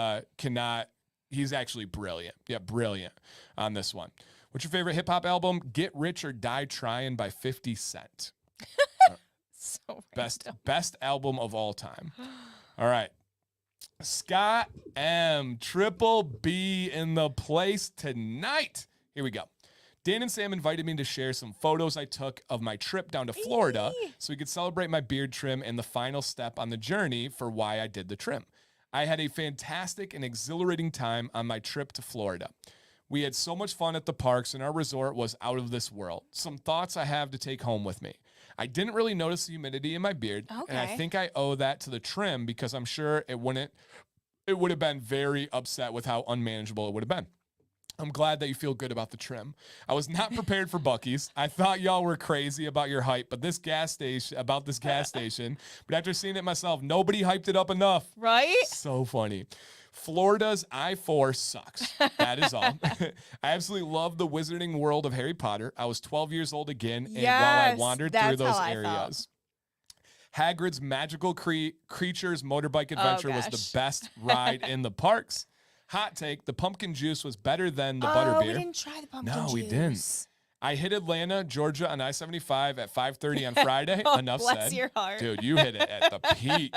He's actually brilliant. Yeah, brilliant on this one. What's your favorite hip-hop album? Get Rich or Die Tryin' by 50 Cent. So best album of all time. All right. Scott M. Triple B in the place tonight. Here we go. Dan and Sam invited me to share some photos I took of my trip down to Florida so we could celebrate my beard trim and the final step on the journey for why I did the trim. I had a fantastic and exhilarating time on my trip to Florida. We had so much fun at the parks, and our resort was out of this world. Some thoughts I have to take home with me. I didn't really notice the humidity in my beard, and I think I owe that to the trim because I'm sure it would have been very upset with how unmanageable it would have been. I'm glad that you feel good about the trim. I was not prepared for Buc-ee's. I thought y'all were crazy about your hype, but this gas station, but after seeing it myself, nobody hyped it up enough. Right? So funny. Florida's I-4 sucks. That is all. I absolutely love the wizarding world of Harry Potter. I was 12 years old again, and while I wandered through those areas. Hagrid's magical creatures motorbike adventure was the best ride in the parks. Hot take, the pumpkin juice was better than the butterbeer. We didn't try the pumpkin juice. No, we didn't. I hit Atlanta, Georgia on I-75 at 5:30 on Friday. Enough said. Bless your heart. Dude, you hit it at the peak.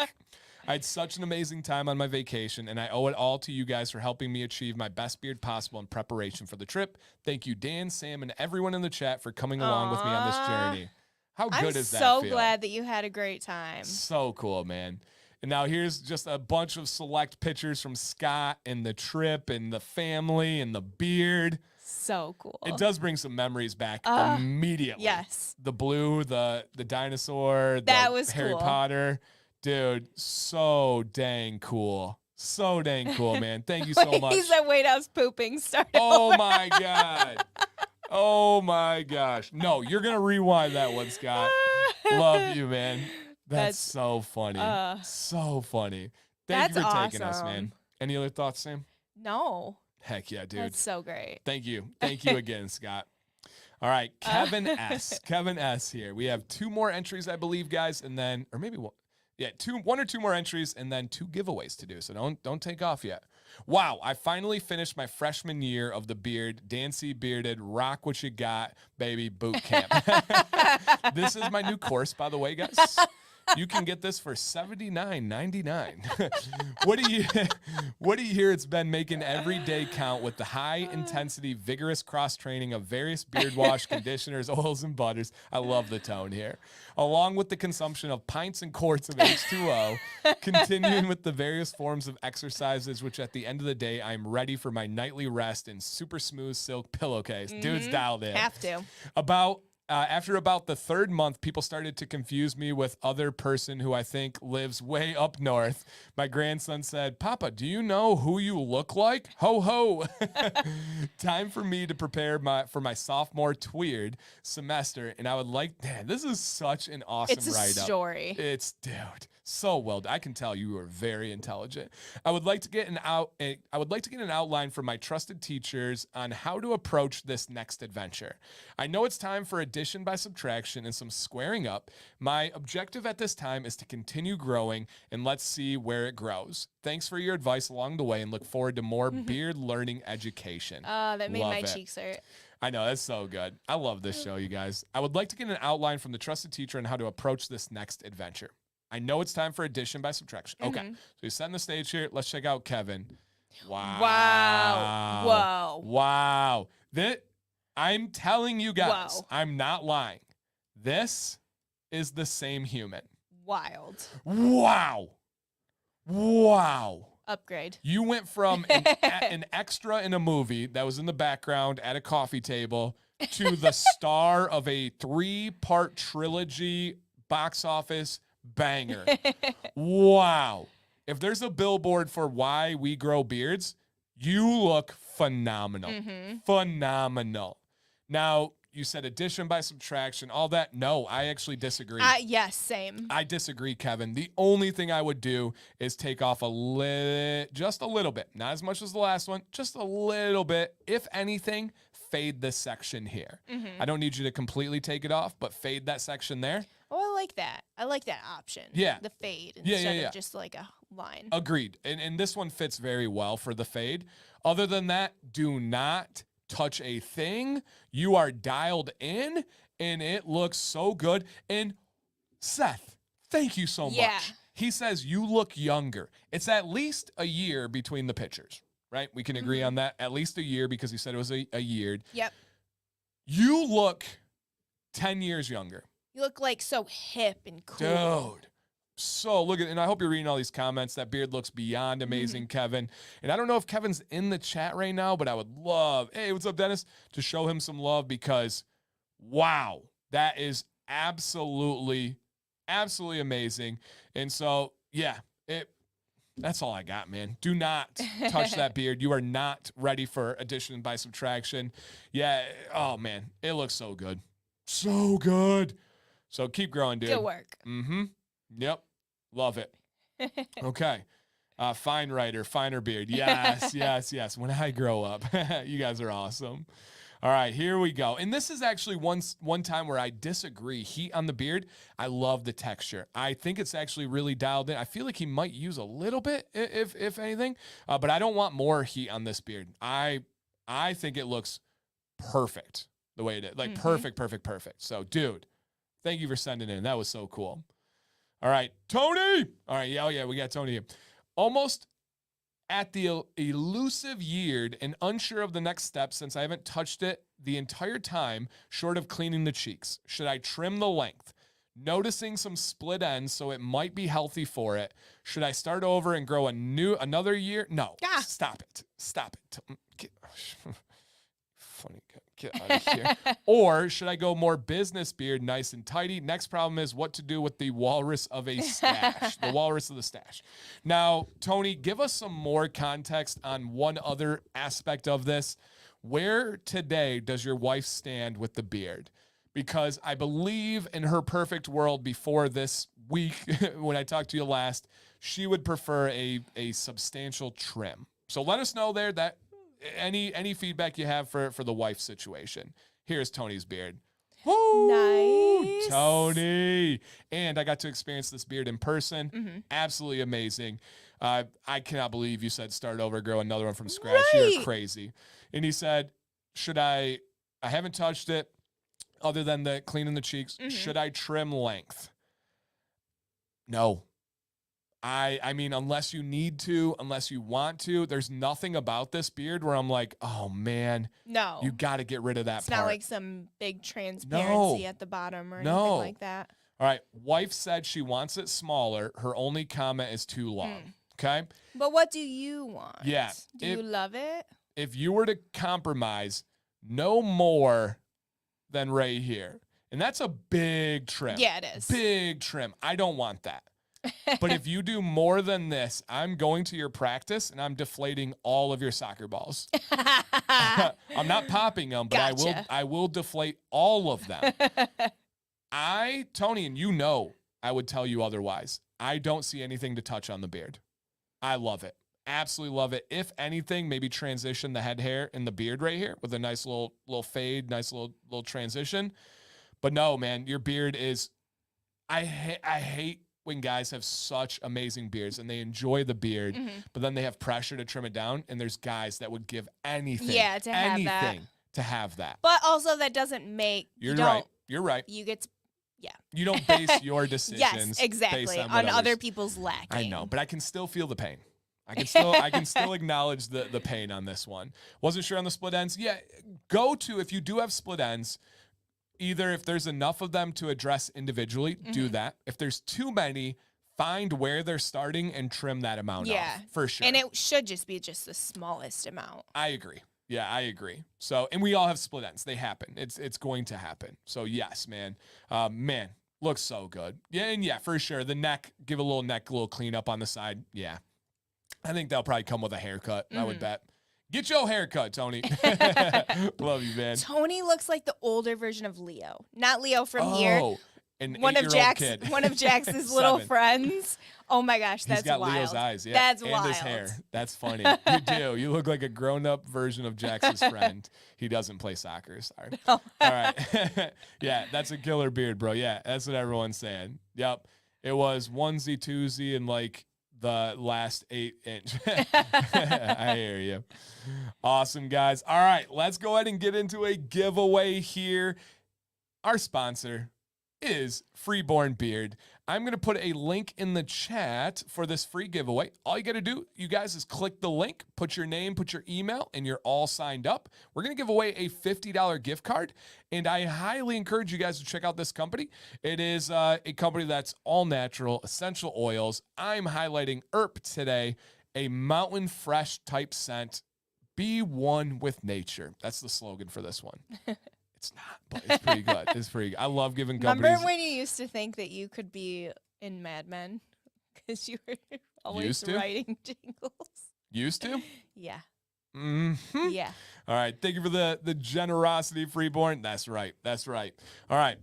I had such an amazing time on my vacation, and I owe it all to you guys for helping me achieve my best beard possible in preparation for the trip. Thank you, Dan, Sam, and everyone in the chat for coming along with me on this journey. How good does that feel? I'm so glad that you had a great time. So cool, man. And now here's just a bunch of select pictures from Scott and the trip and the family and the beard. So cool. It does bring some memories back immediately. Yes. The blue, the dinosaur, that was Harry cool. Potter. Dude, so dang cool. So dang cool, man. Thank you so much. He said, wait, I was pooping. Start Oh over. my God. Oh my gosh. No, you're going to rewind that one, Scott. Love you, man. That's so funny. So funny. Thank you for taking us, man. Any other thoughts, Sam? No. Heck yeah, dude. That's so great. Thank you. Thank you again, Scott. All right, Kevin S. Kevin S. here. We have 2 more entries, I believe, guys, and then, or maybe one. Yeah, 1 or 2 more entries, and then 2 giveaways to do. So don't take off yet. Wow, I finally finished my freshman year of the beard, Dancy Bearded, Rock What You Got, Baby Boot Camp. This is my new course, by the way, guys. You can get this for $79.99. What do you hear? It's been making every day count with the high intensity, vigorous cross training of various beard wash, conditioners, oils, and butters. I love the tone here. Along with the consumption of pints and quarts of H2O, continuing with the various forms of exercises, which at the end of the day, I'm ready for my nightly rest in super smooth silk pillowcase. Dude's dialed in. Have to. After about the 3rd month, people started to confuse me with other person who I think lives way up north. My grandson said, "Papa, do you know who you look like? Ho, ho." Time for me to prepare for my sophomore tweered semester. And I would like, man, this is such an awesome write-up. It's a story. It's, dude, so well done. I can tell you are very intelligent. I would like to get an outline from my trusted teachers on how to approach this next adventure. I know it's time for addition by subtraction and some squaring up. My objective at this time is to continue growing, and let's see where it grows. Thanks for your advice along the way, and look forward to more beard learning education. That made my cheeks hurt. I know, that's so good. I love this show, you guys. I would like to get an outline from the trusted teacher on how to approach this next adventure. I know it's time for addition by subtraction. Okay, so he's setting the stage here. Let's check out Kevin. Wow. Whoa. Wow. I'm telling you guys, I'm not lying. This is the same human. Wild. Wow. Wow. Upgrade. You went from an extra in a movie that was in the background at a coffee table to the star of a 3-part trilogy box office banger. Wow. If there's a billboard for why we grow beards, you look phenomenal. Phenomenal. Now, you said addition by subtraction, all that. No, I actually disagree. Yes, same. I disagree, Kevin. The only thing I would do is take off just a little bit. Not as much as the last one, just a little bit. If anything, fade this section here. I don't need you to completely take it off, but fade that section there. Oh, I like that. I like that option. Yeah. The fade instead of just like a line. Agreed. And this one fits very well for the fade. Other than that, do not touch a thing. You are dialed in, and it looks so good. And Seth, thank you so much. He says you look younger. It's at least a year between the pictures, right? We can agree on that. At least a year, because he said it was a year. Yep. You look 10 years younger. You look like so hip and cool. Dude. So look at, and I hope you're reading all these comments. That beard looks beyond amazing, Kevin. And I don't know if Kevin's in the chat right now, but I would love, hey, what's up, Dennis? To show him some love because, wow, that is absolutely amazing. And so, yeah, that's all I got, man. Do not touch that beard. You are not ready for addition by subtraction. Yeah. Oh, man. It looks so good. So good. So keep growing, dude. Good work. Mm-hmm. Yep. Love it. Okay. Fine writer, finer beard. Yes. When I grow up, you guys are awesome. All right, here we go. And this is actually one time where I disagree. Heat on the beard, I love the texture. I think it's actually really dialed in. I feel like he might use a little bit, if anything, but I don't want more heat on this beard. I think it looks perfect the way it is. Like perfect. So, dude, thank you for sending in. That was so cool. All right, Tony. All right, yeah, we got Tony here. Almost at the elusive yeared and unsure of the next step since I haven't touched it the entire time, short of cleaning the cheeks. Should I trim the length? Noticing some split ends, so it might be healthy for it. Should I start over and grow another year? No, Stop it. Funny, get out of here. Or should I go more business beard, nice and tidy? Next problem is what to do with the walrus of a stash, the walrus of the stash. Now, Tony, give us some more context on one other aspect of this. Where today does your wife stand with the beard? Because I believe in her perfect world before this week, when I talked to you last, she would prefer a substantial trim. So let us know there that any feedback you have for the wife situation. Here's Tony's beard. Woo! Nice. Tony. And I got to experience this beard in person. Absolutely amazing. I cannot believe you said start over, grow another one from scratch. Right. You're crazy. And he said, I haven't touched it other than the cleaning the cheeks. Should I trim length? No. I mean, unless you need to, unless you want to, there's nothing about this beard where I'm like, oh man, no, you got to get rid of that it's part. not like some big transparency at the bottom or anything like that. All right. Wife said she wants it smaller. Her only comment is too long. Okay. But what do you want? Yeah. Do you love it? If you were to compromise, no more than right here. And that's a big trim. Yeah, it is. Big trim. I don't want that. But if you do more than this, I'm going to your practice and I'm deflating all of your soccer balls. I'm not popping them, but I will deflate all of them. Tony, and you know I would tell you otherwise. I don't see anything to touch on the beard. I love it. Absolutely love it. If anything, maybe transition the head hair and the beard right here with a nice little fade, nice little transition. But no, man, your beard is, I hate when guys have such amazing beards and they enjoy the beard, but then they have pressure to trim it down. And there's guys that would give anything, to have that. But also that doesn't make, You're right. You get to, You don't base your decisions yes, exactly, based on other people's lacking. I know, but I can still feel the pain. I can still acknowledge the pain on this one. Wasn't sure on the split ends. Yeah, if you do have split ends, either if there's enough of them to address individually, do that. If there's too many, find where they're starting and trim that amount off, for sure. And it should just be the smallest amount. I agree. Yeah, I agree. So, and we all have split ends. They happen. It's going to happen. So yes, man. Man, looks so good. Yeah, and yeah, for sure. The neck, give a little cleanup on the side. Yeah. I think that'll probably come with a haircut, I would bet. Get your haircut, Tony. Love you, man. Tony looks like the older version of Leo. Not Leo from here. An one of 8-year-old kid. One of Jax's little friends. Oh my gosh, that's wild. He's got Leo's eyes, yeah. That's and wild. His hair. That's funny. You do. You look like a grown-up version of Jax's friend. He doesn't play soccer. Sorry. No. All right. Yeah, that's a killer beard, bro. Yeah, that's what everyone's saying. Yep. It was onesie, twosie, and like the last 8-inch. I hear you. Awesome, guys. All right, let's go ahead and get into a giveaway here. Our sponsor is Freeborn Beard. I'm going to put a link in the chat for this free giveaway. All you got to do, you guys, is click the link, put your name, put your email, and you're all signed up. We're going to give away a $50 gift card, and I highly encourage you guys to check out this company. It is a company that's all natural, essential oils. I'm highlighting ERP today, a mountain fresh type scent. Be one with nature. That's the slogan for this one. It's not, but it's pretty good. It's pretty good. I love giving companies. Remember when you used to think that you could be in Mad Men because you were always writing jingles? Used to? Yeah. Mm-hmm. Yeah. All right. Thank you for the generosity, Freeborn. That's right. That's right. All right.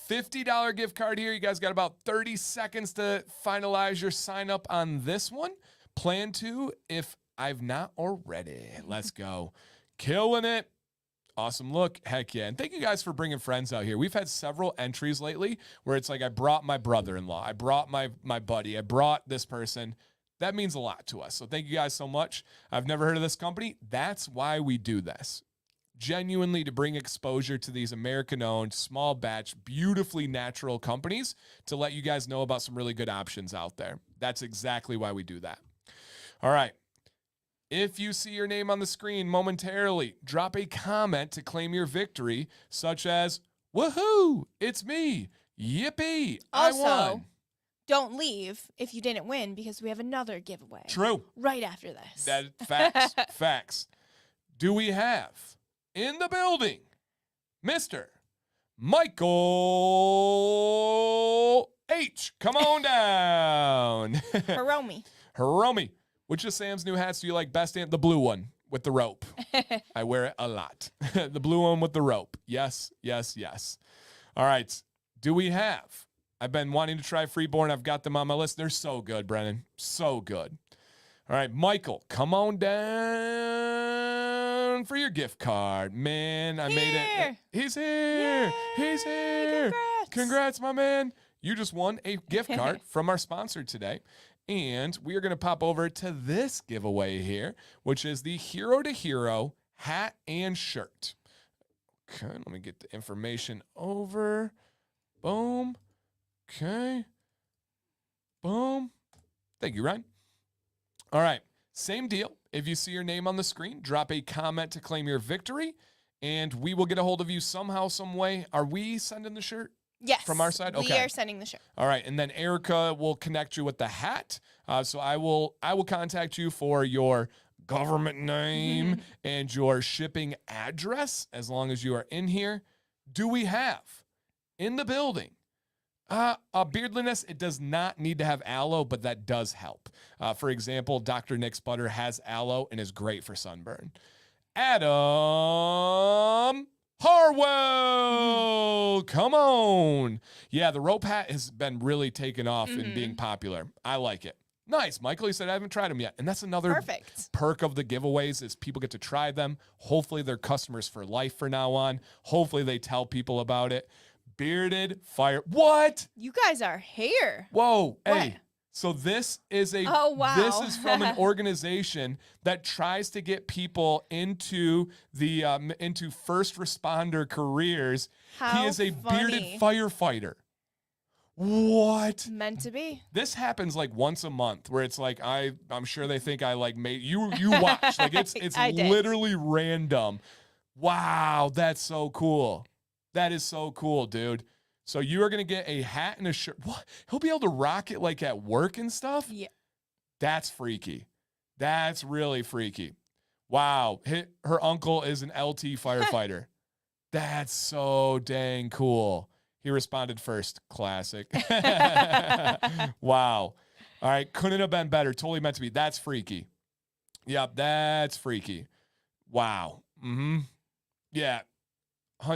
$50 gift card here. You guys got about 30 seconds to finalize your sign up on this one. Plan to, if I've not already. Let's go. Killing it. Awesome look. Heck yeah. And thank you guys for bringing friends out here. We've had several entries lately where it's like I brought my brother-in-law. I brought my buddy. I brought this person. That means a lot to us. So thank you guys so much. I've never heard of this company. That's why we do this. Genuinely to bring exposure to these American-owned, small batch, beautifully natural companies to let you guys know about some really good options out there. That's exactly why we do that. All right. If you see your name on the screen momentarily, drop a comment to claim your victory, such as, woohoo, it's me, yippee, Also, I won. Don't leave if you didn't win because we have another giveaway. True. Right after this. Facts, facts. Do we have in the building Mr. Michael H? Come on down. Hiromi. Hiromi. Which of Sam's new hats do you like best? The blue one with the rope. I wear it a lot. The blue one with the rope. Yes, yes, yes. All right. Do we have? I've been wanting to try Freeborn. I've got them on my list. They're so good, Brennan. So good. All right, Michael, come on down for your gift card. Man, I made it. He's here. Yay! He's here. Congrats, my man. You just won a gift card from our sponsor today. And we are going to pop over to this giveaway here, which is the Hero to Hero hat and shirt. Okay, let me get the information over. Boom. Okay. Boom. Thank you, Ryan. All right, same deal. If you see your name on the screen, drop a comment to claim your victory, and we will get a hold of you somehow, some way. Are we sending the shirt? Yes. From our side? Okay. We are sending the shirt. All right. And then Erica will connect you with the hat. So I will contact you for your government name and your shipping address as long as you are in here. Do we have in the building beardliness? It does not need to have aloe, but that does help. For example, Dr. Nick's butter has aloe and is great for sunburn. Adam Harwell, come on. Yeah, the rope hat has been really taken off and being popular. I like it. Nice. Michael, he said, I haven't tried them yet. And that's another perk of the giveaways is people get to try them. Hopefully they're customers for life from now on. Hopefully they tell people about it. Bearded fire. What? You guys are here. Whoa. What? Hey. So this is a this is from an organization that tries to get people into the into first responder careers. He is a bearded firefighter. What? Meant to be. This happens like once a month where it's like I'm sure they think I like made you watch. Like it's literally random. Wow, that's so cool. That is so cool, dude. So you are going to get a hat and a shirt. What? He'll be able to rock it like at work and stuff? Yeah. That's freaky. That's really freaky. Wow. Her uncle is an LT firefighter. That's so dang cool. He responded first. Classic. Wow. All right. Couldn't have been better. Totally meant to be. That's freaky. Yep. That's freaky. Wow. Yeah.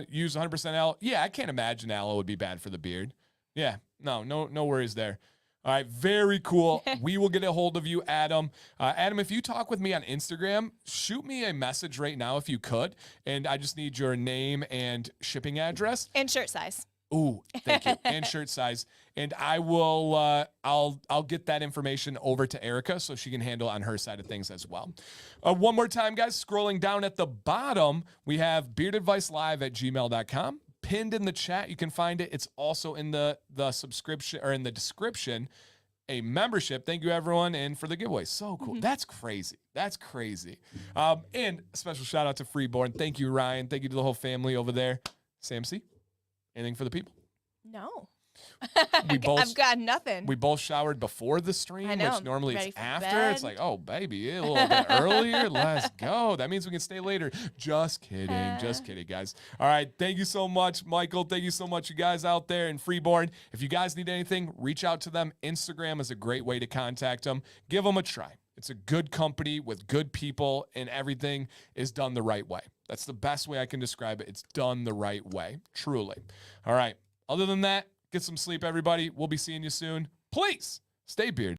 Use 100% aloe. Yeah, I can't imagine aloe would be bad for the beard. Yeah, no worries there. All right, very cool. We will get a hold of you, Adam. Adam, if you talk with me on Instagram, shoot me a message right now if you could. And I just need your name and shipping address. And shirt size. Ooh, thank you. And shirt size. And I will, I'll get that information over to Erica so she can handle on her side of things as well. One more time, guys, scrolling down at the bottom, we have beardadvicelive@gmail.com, pinned in the chat. You can find it. It's also in the subscription or in the description. A membership. Thank you, everyone, and for the giveaway. So cool. That's crazy. That's crazy. And a special shout out to Freeborn. Thank you, Ryan. Thank you to the whole family over there. Sam C, anything for the people? No. We both, I've got nothing. We both showered before the stream, I know. which normally Ready it's for after. bed. It's like, oh, baby, a little bit earlier. Let's go. That means we can stay later. Just kidding. Just kidding, guys. All right. Thank you so much, Michael. Thank you so much, you guys out there in Freeborn. If you guys need anything, reach out to them. Instagram is a great way to contact them. Give them a try. It's a good company with good people, and everything is done the right way. That's the best way I can describe it. It's done the right way, truly. All right. Other than that, get some sleep, everybody. We'll be seeing you soon. Please stay bearded.